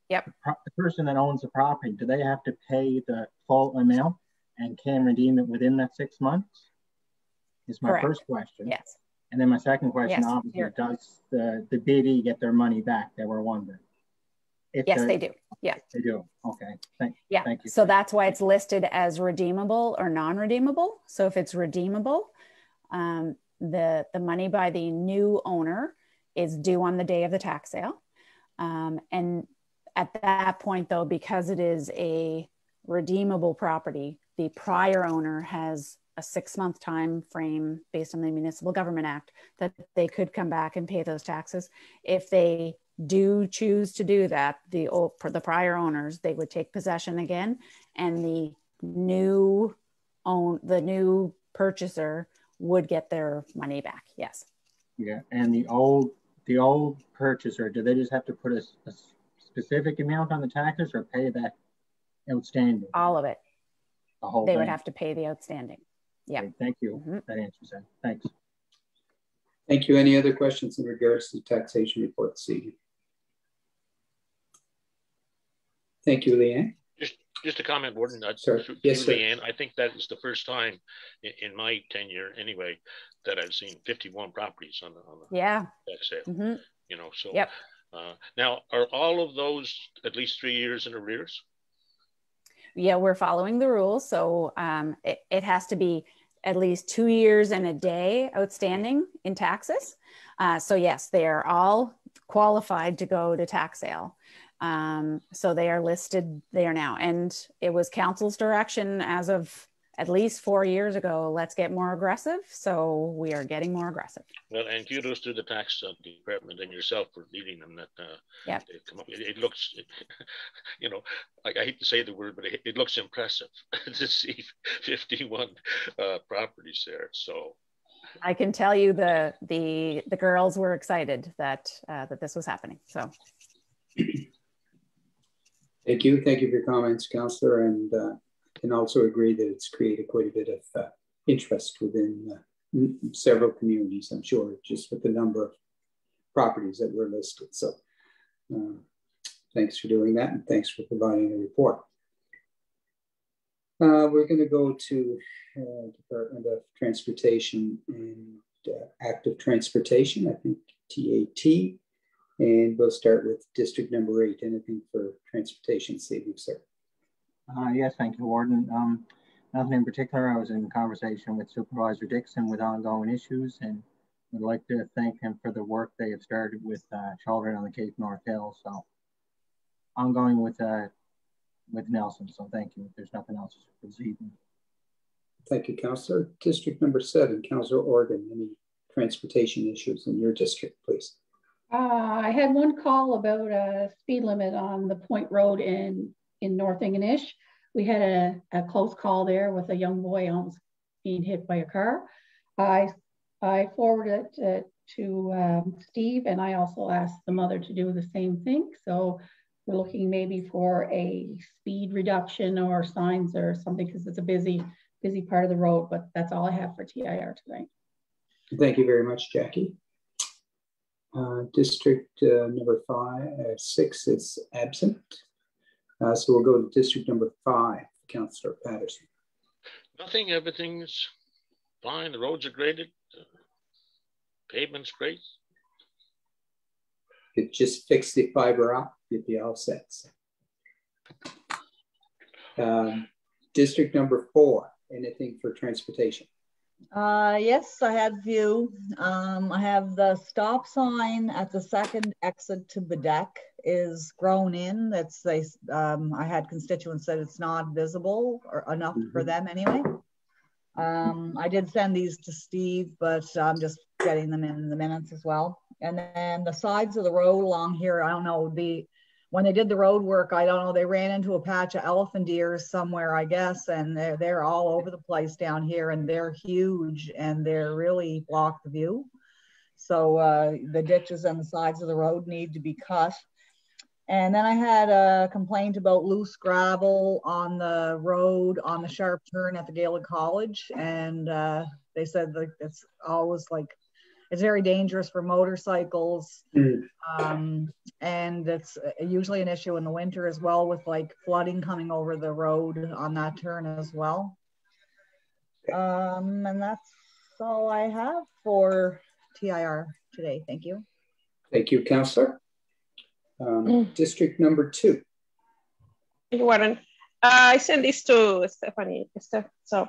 Yep. The person that owns the property, do they have to pay the full amount and can redeem it within that 6 months? Is my first question. Yes. And then my second question, obviously, does the biddie get their money back? They were wondering. Yes, they do. Yeah. They do. Okay. Thank you. So that's why it's listed as redeemable or non-redeemable. So if it's redeemable, the money by the new owner is due on the day of the tax sale. And at that point, though, because it is a redeemable property, the prior owner has a 6-month time frame based on the Municipal Government Act that they could come back and pay those taxes. If they do choose to do that, the prior owners, they would take possession again, and the new purchaser would get their money back. Yes. Yeah, and the old purchaser, do they just have to put a specific amount on the taxes or pay that outstanding? All of it. The whole they thing. would have to pay the outstanding. Yeah. Okay, thank you. That answers that. Thanks. Thank you. Any other questions in regards to the taxation report this evening? Thank you, Leanne. Just a comment, Warden. Sorry. Yes, sir. Leanne, I think that is the first time in my tenure, anyway, that I've seen 51 properties on the tax sale. You know, so yep. Now, are all of those at least 3 years in arrears? yeah, we're following the rules. So it has to be at least 2 years and a day outstanding in taxes. So yes, they are all qualified to go to tax sale. So they are listed there now. And it was council's direction as of at least 4 years ago, let's get more aggressive. So we are getting more aggressive. Well, and kudos to the tax department and yourself for leading them. That yeah, it looks, you know, I hate to say the word, but it looks impressive to see 51 properties there. So I can tell you the girls were excited that that this was happening. So thank you for your comments, Councillor, and can also agree that it's created quite a bit of interest within several communities, I'm sure, just with the number of properties that were listed. So thanks for doing that, and thanks for providing the report. We're going to go to Department of Transportation and Active Transportation, I think TAT, and we'll start with District Number 8. Anything for transportation savings, sir? Yes, thank you, Warden. Nothing in particular. I was in conversation with Supervisor Dixon with ongoing issues, and would like to thank him for the work they have started with children on the Cape North Hill. So ongoing with Nelson. So thank you. If there's nothing else for this evening. Thank you, Councillor. District Number 7, Councillor Organ. Any transportation issues in your district, please? I had one call about a speed limit on the Point Road in North Ingonish. We had a close call there with a young boy almost being hit by a car. I forwarded it to Steve, and I also asked the mother to do the same thing. So we're looking maybe for a speed reduction or signs or something, because it's a busy part of the road. But that's all I have for TIR tonight. Thank you very much, Jackie. District number 6 is absent. So we'll go to District Number 5, Councillor Patterson. Nothing, everything's fine. The roads are graded. Pavement's great. It just fix the fiber up, you'd be all set. District Number 4, anything for transportation? Yes, I had a few. I have the stop sign at the second exit to Bedeck is grown in. That's I had constituents said it's not visible or enough for them anyway. I did send these to Steve, but I'm just getting them in the minutes as well. And then the sides of the road along here, I don't know, when they did the road work, I don't know, they ran into a patch of elephant ears somewhere, I guess, and they're all over the place down here, and they're huge, and they're really block the view. So the ditches on the sides of the road need to be cut. And then I had a complaint about loose gravel on the road on the sharp turn at the Gaelic College, and they said that it's always like, it's very dangerous for motorcycles. And it's usually an issue in the winter as well, with like flooding coming over the road on that turn as well. And that's all I have for TIR today. Thank you. Thank you, Councillor. District Number 2. Thank you, Warren. I sent this to Stephanie. So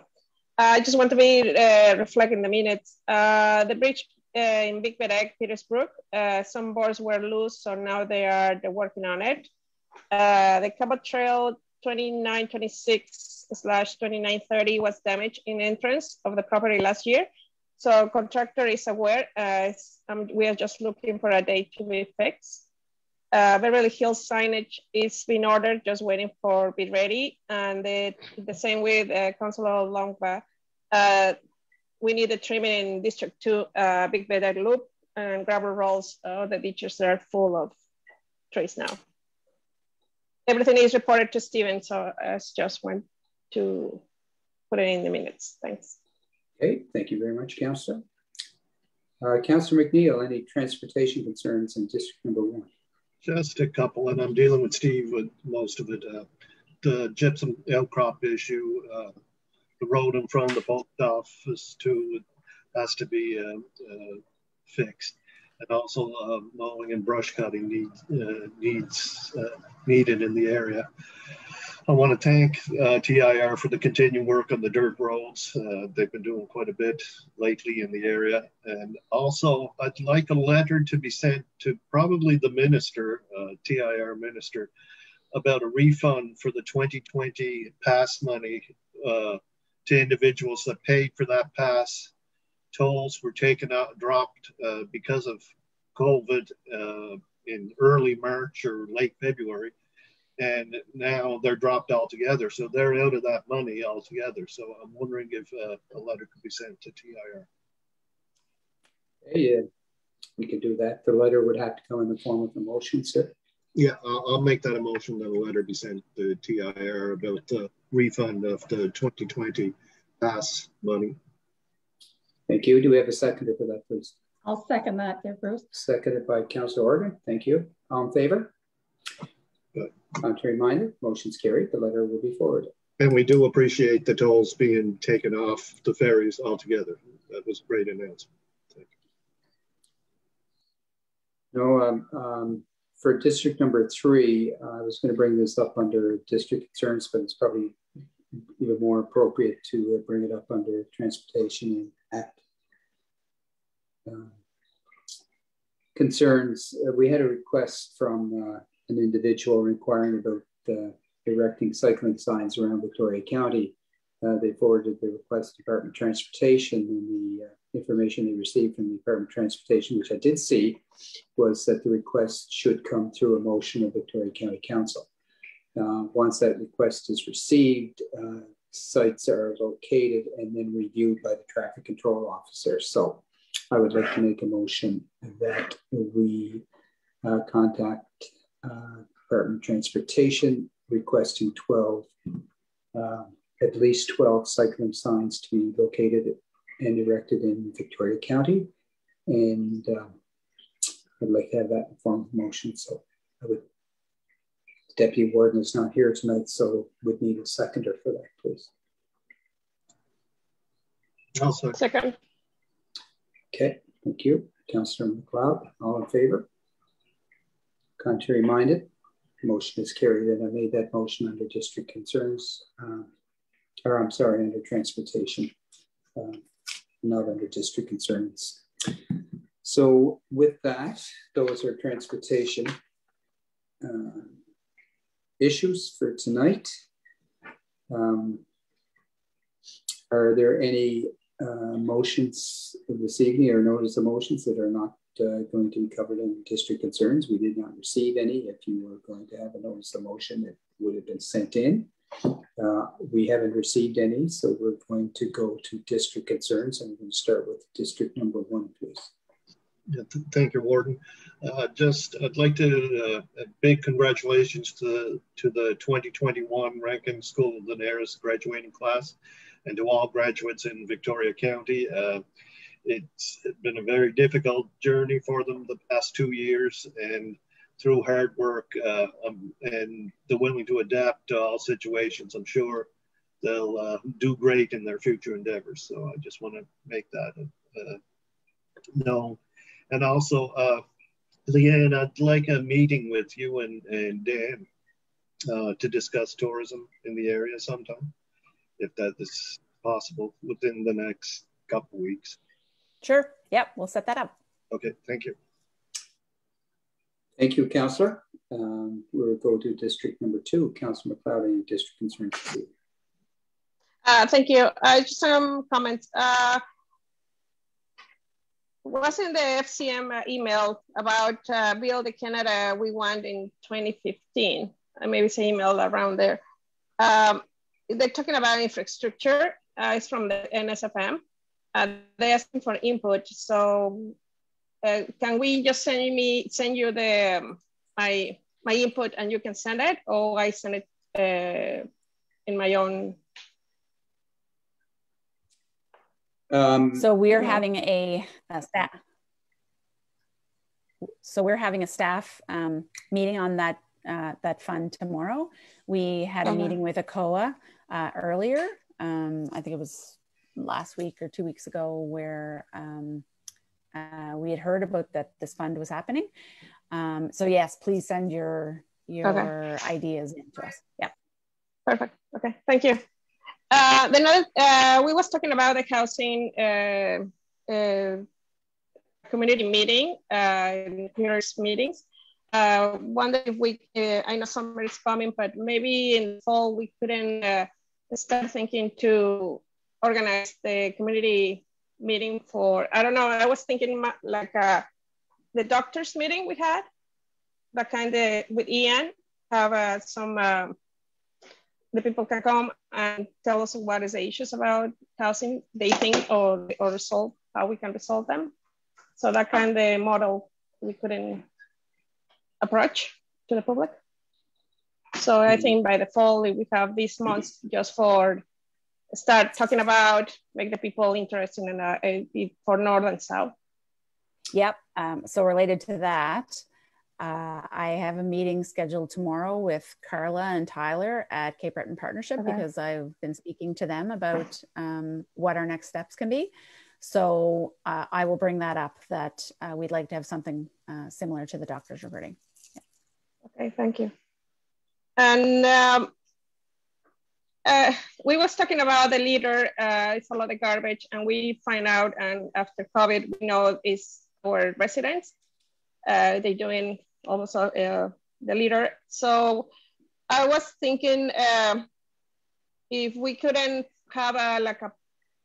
I just want to be reflecting the minutes. The bridge in Big Bedeck, Petersburg, some boards were loose, so now they're working on it. The Cabot Trail 2926/2930 was damaged in entrance of the property last year. So contractor is aware. We are just looking for a date to be fixed. Beverly Hills signage is being ordered, just waiting for be ready. And the same with Councilor Longba. We need the trimming in District 2, Big Bedeck Loop, and gravel rolls. The ditches are full of trees now. Everything is reported to Steven, so I just want to put it in the minutes. Thanks. Okay, thank you very much, Councillor. Councillor McNeil, any transportation concerns in District Number 1? Just a couple, and I'm dealing with Steve with most of it. The gypsum outcrop issue, the road in front of the post office too has to be fixed, and also mowing and brush cutting needed in the area. I want to thank TIR for the continued work on the dirt roads. They've been doing quite a bit lately in the area. And also, I'd like a letter to be sent to probably the minister, TIR minister, about a refund for the 2020 pass money to individuals that paid for that pass. Tolls were taken out, dropped because of COVID in early March or late February. And now they're dropped altogether. So they're out of that money altogether. So I'm wondering if a letter could be sent to TIR. Yeah, we could do that. The letter would have to come in the form of a motion, sir. Yeah, I'll make that a motion that a letter be sent to TIR about the refund of the 2020 pass money. Thank you. Do we have a seconder for that, please? I'll second that there, Bruce. Seconded by Councillor Organ. Thank you. All in favor? Good. Contrary minded, motion's carried. The letter will be forwarded. And we do appreciate the tolls being taken off the ferries altogether. That was a great announcement. Thank you. No, for district number 3, I was going to bring this up under district concerns, but it's probably even more appropriate to bring it up under transportation and act. Concerns. We had a request from an individual inquiring about erecting cycling signs around Victoria County. They forwarded the request to Department of Transportation, and the information they received from the Department of Transportation, which I did see, was that the request should come through a motion of Victoria County Council. Once that request is received, sites are located and then reviewed by the traffic control officer. So I would like to make a motion that we contact Department of Transportation requesting at least 12 cycling signs to be located and erected in Victoria County. And I'd like to have that in form of motion. So I would, Deputy Warden is not here tonight, so would need a seconder for that, please. I'll second. Okay, thank you. Councillor McLeod, all in favor? Contrary minded? Motion is carried, and I made that motion under district concerns, or I'm sorry, under transportation, not under district concerns. So with that, those are transportation issues for tonight. Are there any motions this evening or notice of motions that are not going to be covered in district concerns? We did not receive any. If you were going to have a notice of motion, it would have been sent in. We haven't received any, so we're going to go to district concerns, and we're going to start with district number 1, please. Yeah, thank you, Warden. I'd like to big congratulations to the 2021 Rankin School of Linares graduating class, and to all graduates in Victoria County. It's been a very difficult journey for them the past 2 years, and through hard work and the willing to adapt to all situations, I'm sure they'll do great in their future endeavors. So I just want to make that known. And also, Leanne, I'd like a meeting with you and Dan to discuss tourism in the area sometime, if that is possible within the next couple weeks. Sure. Yep. We'll set that up. Okay. Thank you. Thank you, Councillor. We'll go to district number 2, Councillor McLeod, any district concerns. Thank you. Just some comments. Wasn't the FCM email about Build the Canada we want in 2015? Maybe it's an email around there. They're talking about infrastructure. It's from the NSFM. They're asking for input. So can we just send you the my input and you can send it, or I send it in my own? So we're having a staff. So we're having a staff meeting on that fund tomorrow. We had a meeting with ACOA earlier. I think it was last week or 2 weeks ago, where we had heard about that this fund was happening. So yes, please send your ideas in to us. Yep. Perfect. Okay, thank you. Then we was talking about the housing community meeting, peers meetings. Wonder if we, I know summer is coming, but maybe in the fall we couldn't start thinking to organize the community meeting for, I don't know, I was thinking like the doctors meeting we had, that kind of with Ian, have some, the people can come and tell us what is the issues about housing they think or resolve, how we can resolve them. So that kind of model we couldn't approach to the public. So I think by the fall, we have these months just for start talking about, make the people interested in for North and South. Yep. So related to that, I have a meeting scheduled tomorrow with Carla and Tyler at Cape Breton Partnership, because I've been speaking to them about what our next steps can be. So I will bring that up, that we'd like to have something similar to the doctors reverting. Yeah. Okay, thank you. And we was talking about the leader, it's a lot of garbage, and we find out, and after COVID, we know it's our residents. They're doing almost the leader. So I was thinking if we couldn't have a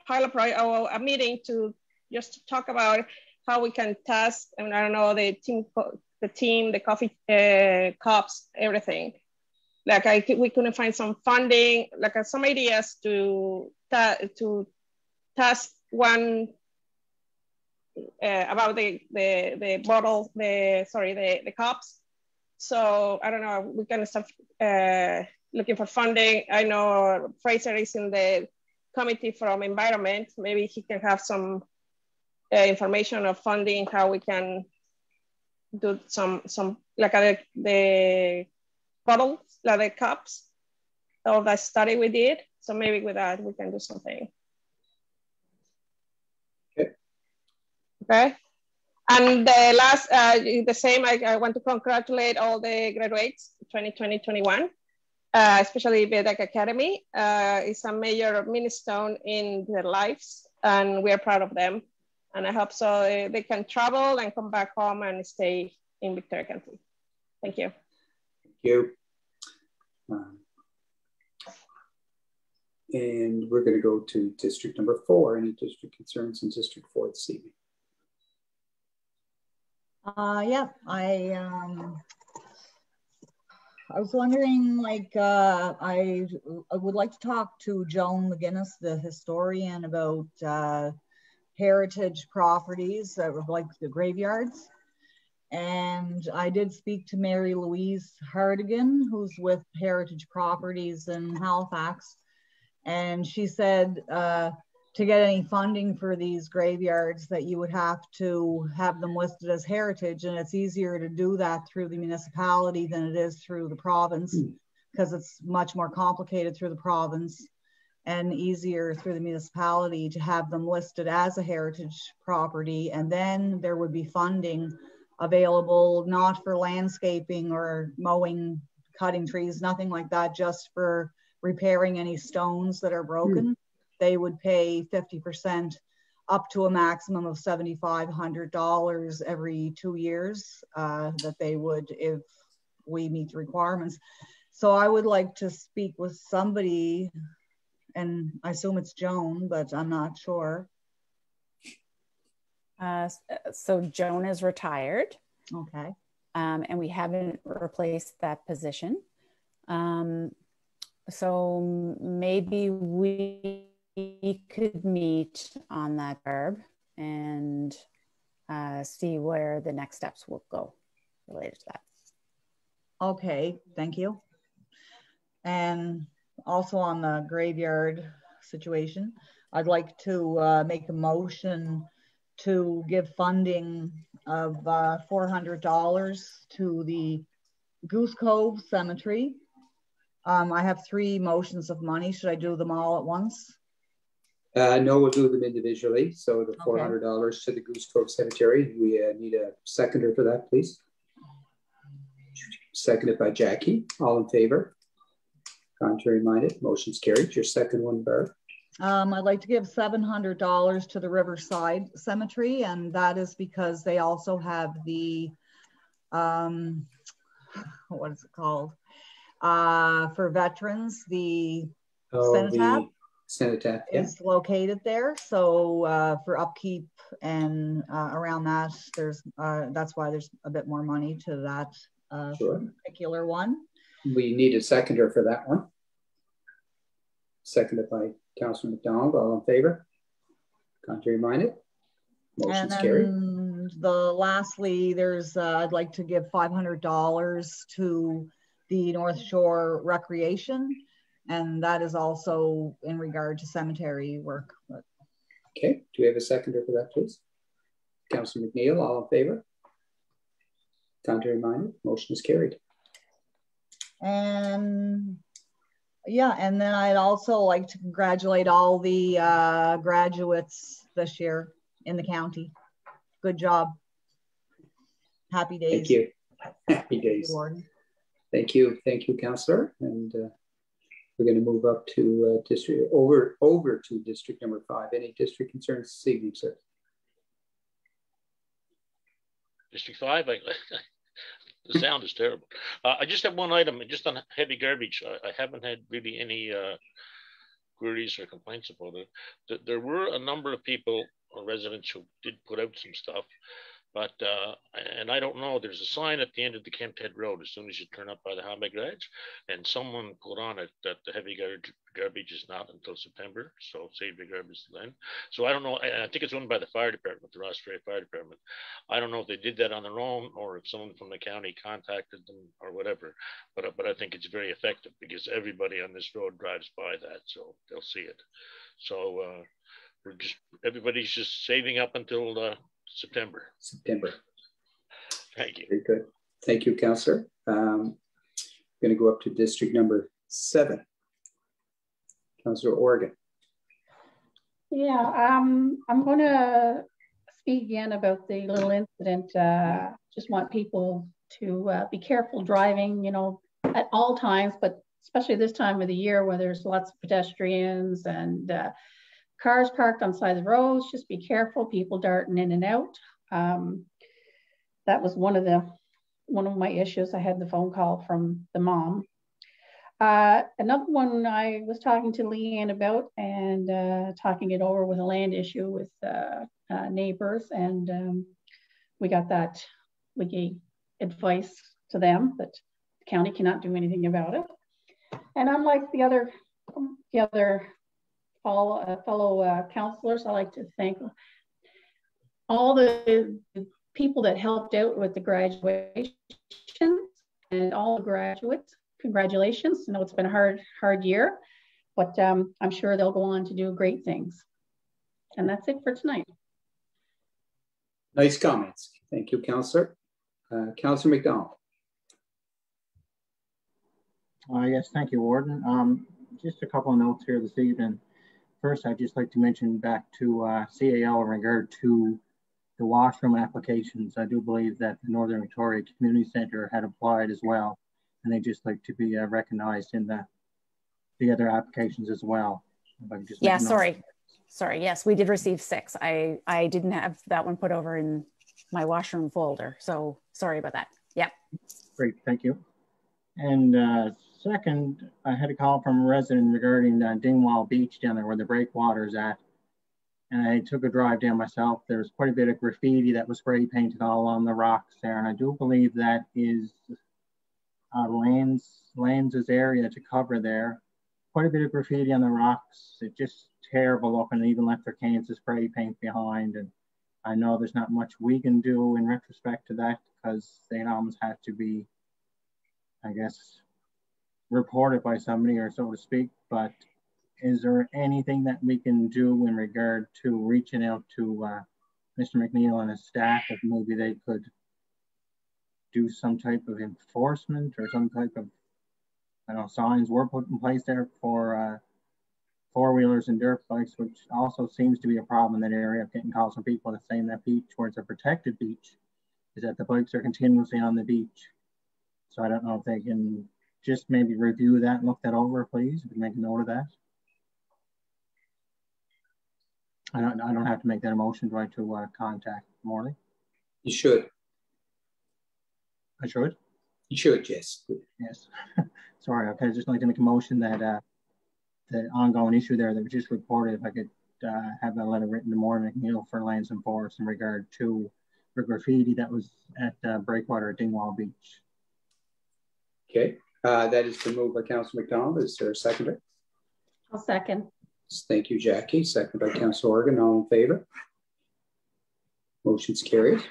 pilot project or a meeting to just talk about how we can test, and I don't know, the team, the coffee cups, everything. Like we couldn't find some funding, like some ideas to test one about the bottle, the cups. So I don't know, we can start looking for funding. I know Fraser is in the committee from environment. Maybe he can have some information of funding, how we can do some like the bottles, like the cups, or that study we did. So maybe with that we can do something. Okay. And the last, the same, I want to congratulate all the graduates 2020-21, especially Vedek Academy. It's a major milestone in their lives, and we're proud of them. And I hope so they can travel and come back home and stay in Victoria County. Thank you. Thank you. And we're going to go to district number 4. Any district concerns in district 4 this evening? Yeah, I was wondering, like, I would like to talk to Joan McGinnis, the historian, about heritage properties, like the graveyards. And I did speak to Mary Louise Hardigan, who's with Heritage Properties in Halifax. And she said to get any funding for these graveyards that you would have to have them listed as heritage, and it's easier to do that through the municipality than it is through the province, because it's much more complicated through the province and easier through the municipality to have them listed as a heritage property. And then there would be funding available, not for landscaping or mowing, cutting trees, nothing like that, just for repairing any stones that are broken. They would pay 50% up to a maximum of $7,500 every 2 years that they would, if we meet the requirements. So I would like to speak with somebody, and I assume it's Joan, but I'm not sure. So Joan is retired. Okay. And we haven't replaced that position. So maybe we could meet on that herb and see where the next steps will go related to that. Okay, thank you. And also on the graveyard situation, I'd like to make a motion to give funding of $400 to the Goose Cove Cemetery. I have 3 motions of money. Should I do them all at once? No, we'll do them individually. So the $400 to the Goose Cove Cemetery. We need a seconder for that, please. Seconded by Jackie. All in favor? Contrary minded, motion's carried. Your second one, Barb. I'd like to give $700 to the Riverside Cemetery, and that is because they also have the, what is it called? For veterans, the cenotaph. Cenotaph, yeah. Is located there. So for upkeep and around that, there's that's why there's a bit more money to that particular one. We need a seconder for that one. Seconded by Councillor McDonald. All in favor? Contrary minded? Motion's carried. Lastly, there's I'd like to give $500 to the North Shore Recreation, and that is also in regard to cemetery work. Okay, do we have a seconder for that, please? Councillor McNeil, all in favor? Contrary minded? Motion is carried. And yeah, and then I'd also like to congratulate all the graduates this year in the county. Good job. Happy days. Thank you. Happy days. Thank you. Thank you, Councillor. And we're going to move up to over to district number 5. Any district concerns this evening, sir? District 5, the sound is terrible. I just have one item, just on heavy garbage. I haven't had really any queries or complaints about it. There were a number of people or residents who did put out some stuff, but and I don't know, there's a sign at the end of the Kent Head Road as soon as you turn up by the Hamby Garage, and someone put on it that the heavy garbage is not until September, so save your garbage then. So I don't know, I think it's owned by the fire department, the Ross Ferry Fire Department. I don't know if they did that on their own or if someone from the county contacted them or whatever, but I think it's very effective because everybody on this road drives by that, so they'll see it. So everybody's just saving up until September. Thank you. Very good. Thank you, Councillor. I'm going to go up to district number 7. Councillor Oregon. Yeah, I'm going to speak again about the little incident. Just want people to be careful driving, you know, at all times, but especially this time of the year where there's lots of pedestrians and cars parked on the side of the roads. Just be careful, people darting in and out. That was one of my issues. I had the phone call from the mom. Another one I was talking to Leanne about and talking it over with a land issue with neighbors, and we got that. We gave advice to them that the county cannot do anything about it. And unlike the other fellow councillors, I like to thank all the people that helped out with the graduation and all the graduates. Congratulations. I know it's been a hard year, but I'm sure they'll go on to do great things. And that's it for tonight. Nice comments. Thank you, Councillor. Councillor McDonald. Yes, thank you, Warden. Just a couple of notes here this evening. First, I'd just like to mention back to CAL in regard to the washroom applications. I do believe that the Northern Victoria Community Centre had applied as well, and they'd just like to be recognized in the other applications as well. Yeah, sorry. Yes, we did receive 6. I didn't have that one put over in my washroom folder, so sorry about that. Yeah. Great, thank you. And second, I had a call from a resident regarding Dingwall Beach down there where the breakwater is at. And I took a drive down myself. There was quite a bit of graffiti that was spray painted all along the rocks there. And I do believe that is Lands' area to cover there. Quite a bit of graffiti on the rocks. It's just terrible looking. They even left their cans of spray paint behind. And I know there's not much we can do in retrospect to that because they almost have to be, I guess, reported by somebody or so to speak. But is there anything that we can do in regard to reaching out to Mr. McNeil and his staff, if maybe they could do some type of enforcement or some type of, I don't know, signs were put in place there for four-wheelers and dirt bikes, which also seems to be a problem in that area. I'm getting calls from people that saying that beach, where it's a protected beach, is that the bikes are continuously on the beach. So I don't know if they can just maybe review that and look that over, please. If you make a note of that. I don't have to make that a motion, do I, to contact Morley? You should. I should? You should, yes. Yes. Sorry, okay, I'd just like to make a motion that the ongoing issue there that was just reported, if I could have that letter written to Maureen McNeil for Lands and Forests in regard to the graffiti that was at Breakwater at Dingwall Beach. Okay, that is been moved by Councillor McDonald. Is there a seconder? I'll second. Thank you, Jackie. Second by Councillor Organ. All in favor? Motion's carried.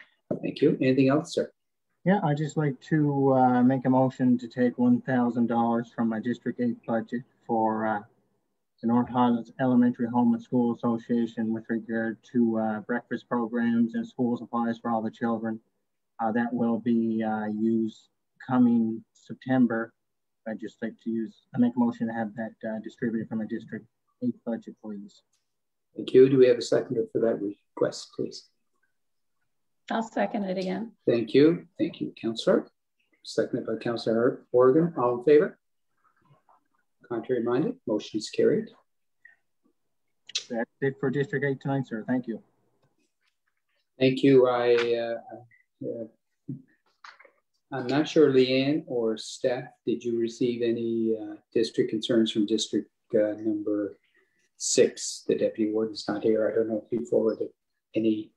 Thank you. Anything else, sir? Yeah, I'd just like to make a motion to take $1,000 from my District 8 budget for the North Highlands Elementary Home and School Association with regard to breakfast programs and school supplies for all the children. That will be used coming September. I'd just like to make a motion to have that distributed from my District 8 budget, please. Thank you. Do we have a seconder for that request, please? I'll second it again. Thank you. Thank you, Councillor. Seconded by Councillor Organ. All in favor? Contrary minded? Motion is carried. That's it for District 8 tonight, sir. Thank you. Thank you. I'm not sure, Leanne or Steph, did you receive any district concerns from District number 6? The Deputy Warden's not here. I don't know if he forwarded any.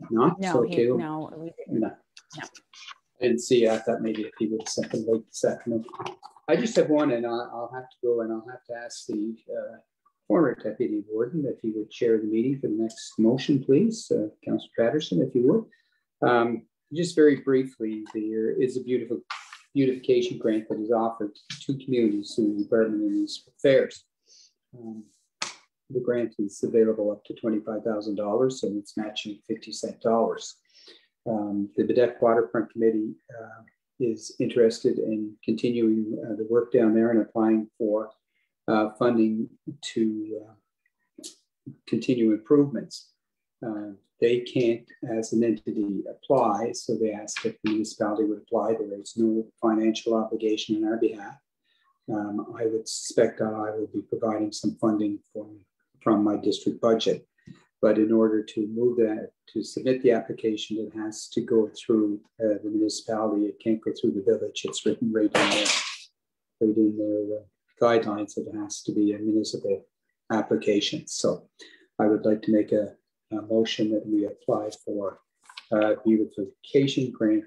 Not? No, So, okay. no. I didn't see. I thought maybe if he would have sent them late this afternoon. I just have one, and I'll have to go and I'll have to ask the former Deputy Warden if he would chair the meeting for the next motion, please. Councillor Patterson, if you would. Just very briefly, there is a beautification grant that is offered to 2 communities through the Department of Municipal Affairs. The grant is available up to $25,000 and it's matching 50 cent dollars. The Baddeck Waterfront Committee is interested in continuing the work down there and applying for funding to continue improvements. They can't, as an entity, apply, so they asked if the municipality would apply. There is no financial obligation on our behalf. I would suspect I will be providing some funding from my district budget. But in order to move that, to submit the application, it has to go through the municipality. It can't go through the village. It's written right in their guidelines that it has to be a municipal application. So I would like to make a motion that we apply for beautification grant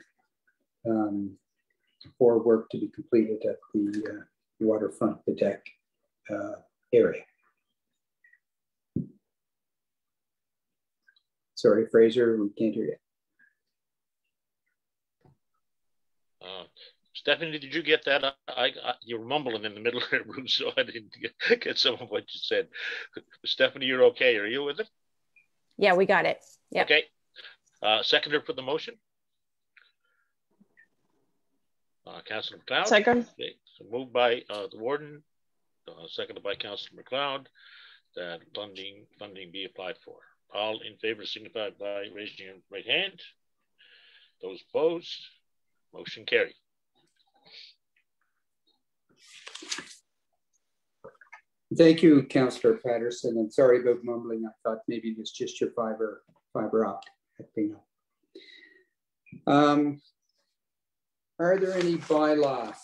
for work to be completed at the waterfront Baddeck area. Sorry, Fraser, we can't hear you. Stephanie, did you get that? You were mumbling in the middle of the room, so I didn't get some of what you said. Stephanie, you're okay. Are you with it? Yeah, we got it. Yeah. Okay. Seconder for the motion? Councillor McLeod? Second. Okay. So moved by the Warden, seconded by Councillor McLeod, that funding be applied for. All in favor signify by raising your right hand. Those opposed, motion carried. Thank you, Councillor Patterson. And sorry about mumbling. I thought maybe it was just your fiber optic acting up. Are there any bylaws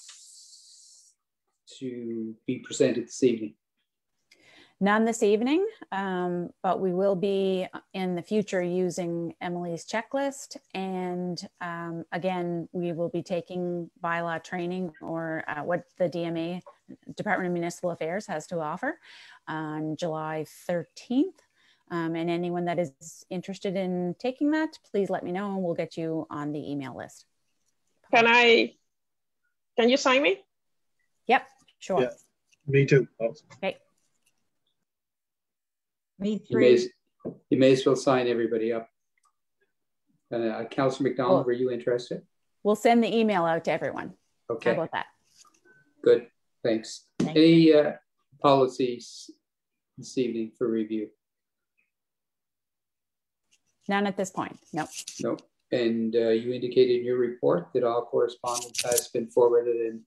to be presented this evening? None this evening, but we will be in the future using Emily's checklist. And again, we will be taking bylaw training or what the DMA, Department of Municipal Affairs, has to offer on July 13th. And anyone that is interested in taking that, please let me know and we'll get you on the email list. Can you sign me? Yep, sure. Yeah, me too. Okay. Me three. You may as well sign everybody up. Councillor McDonald, Cool. Were you interested? We'll send the email out to everyone. Okay. How about that? Good, thanks. Thank Any policies this evening for review? None at this point. Nope. Nope. And you indicated in your report that all correspondence has been forwarded and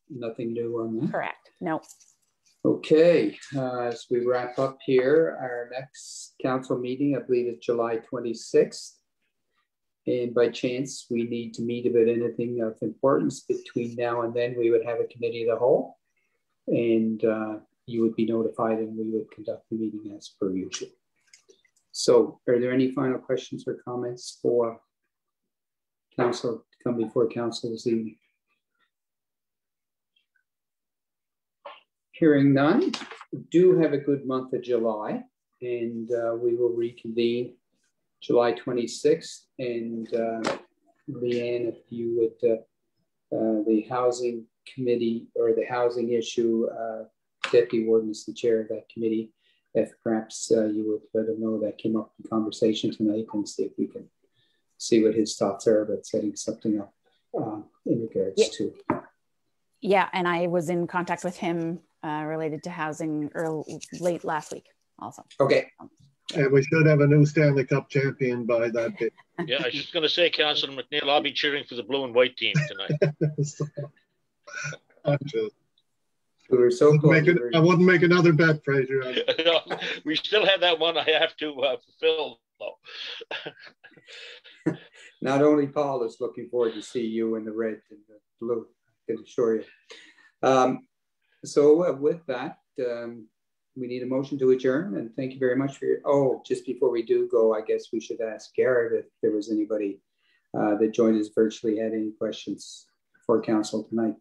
nothing new on that? Correct. No. Okay, as we wrap up here, our next council meeting, I believe, is July 26th. And by chance, we need to meet about anything of importance between now and then. We would have a committee of the whole, and you would be notified, and we would conduct the meeting as per usual. So are there any final questions or comments for council to come before council this evening? Hearing none, we do have a good month of July, and we will reconvene July 26th. And Leanne, if you would, the housing committee or the housing issue, Deputy Warden is the chair of that committee. If perhaps you would let him know that came up in conversation tonight, and see if we can see what his thoughts are about setting something up in regards to. Yeah, and I was in contact with him related to housing late last week also. Okay. And we should have a new Stanley Cup champion by that day. Yeah, I was just going to say, Councillor McNeil, I'll be cheering for the blue and white team tonight. We were so I wouldn't make another bet, Fraser. No, we still have that one I have to fulfill, though. Not only Paul is looking forward to see you in the red and the blue, I can assure you. So with that, we need a motion to adjourn, and thank you very much for your, just before we do go, I guess we should ask Garrett if there was anybody that joined us virtually had any questions for council tonight.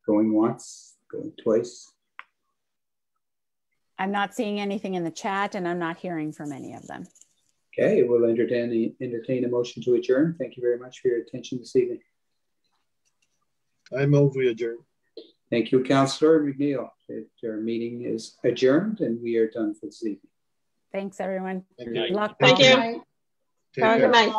Going once, going twice. I'm not seeing anything in the chat, and I'm not hearing from any of them. Okay, we'll entertain a motion to adjourn. Thank you very much for your attention this evening. I move we adjourn. Thank you, Councillor McNeil. Our meeting is adjourned, and we are done for this evening. Thanks, everyone. Good luck. Thank you. Have a good night.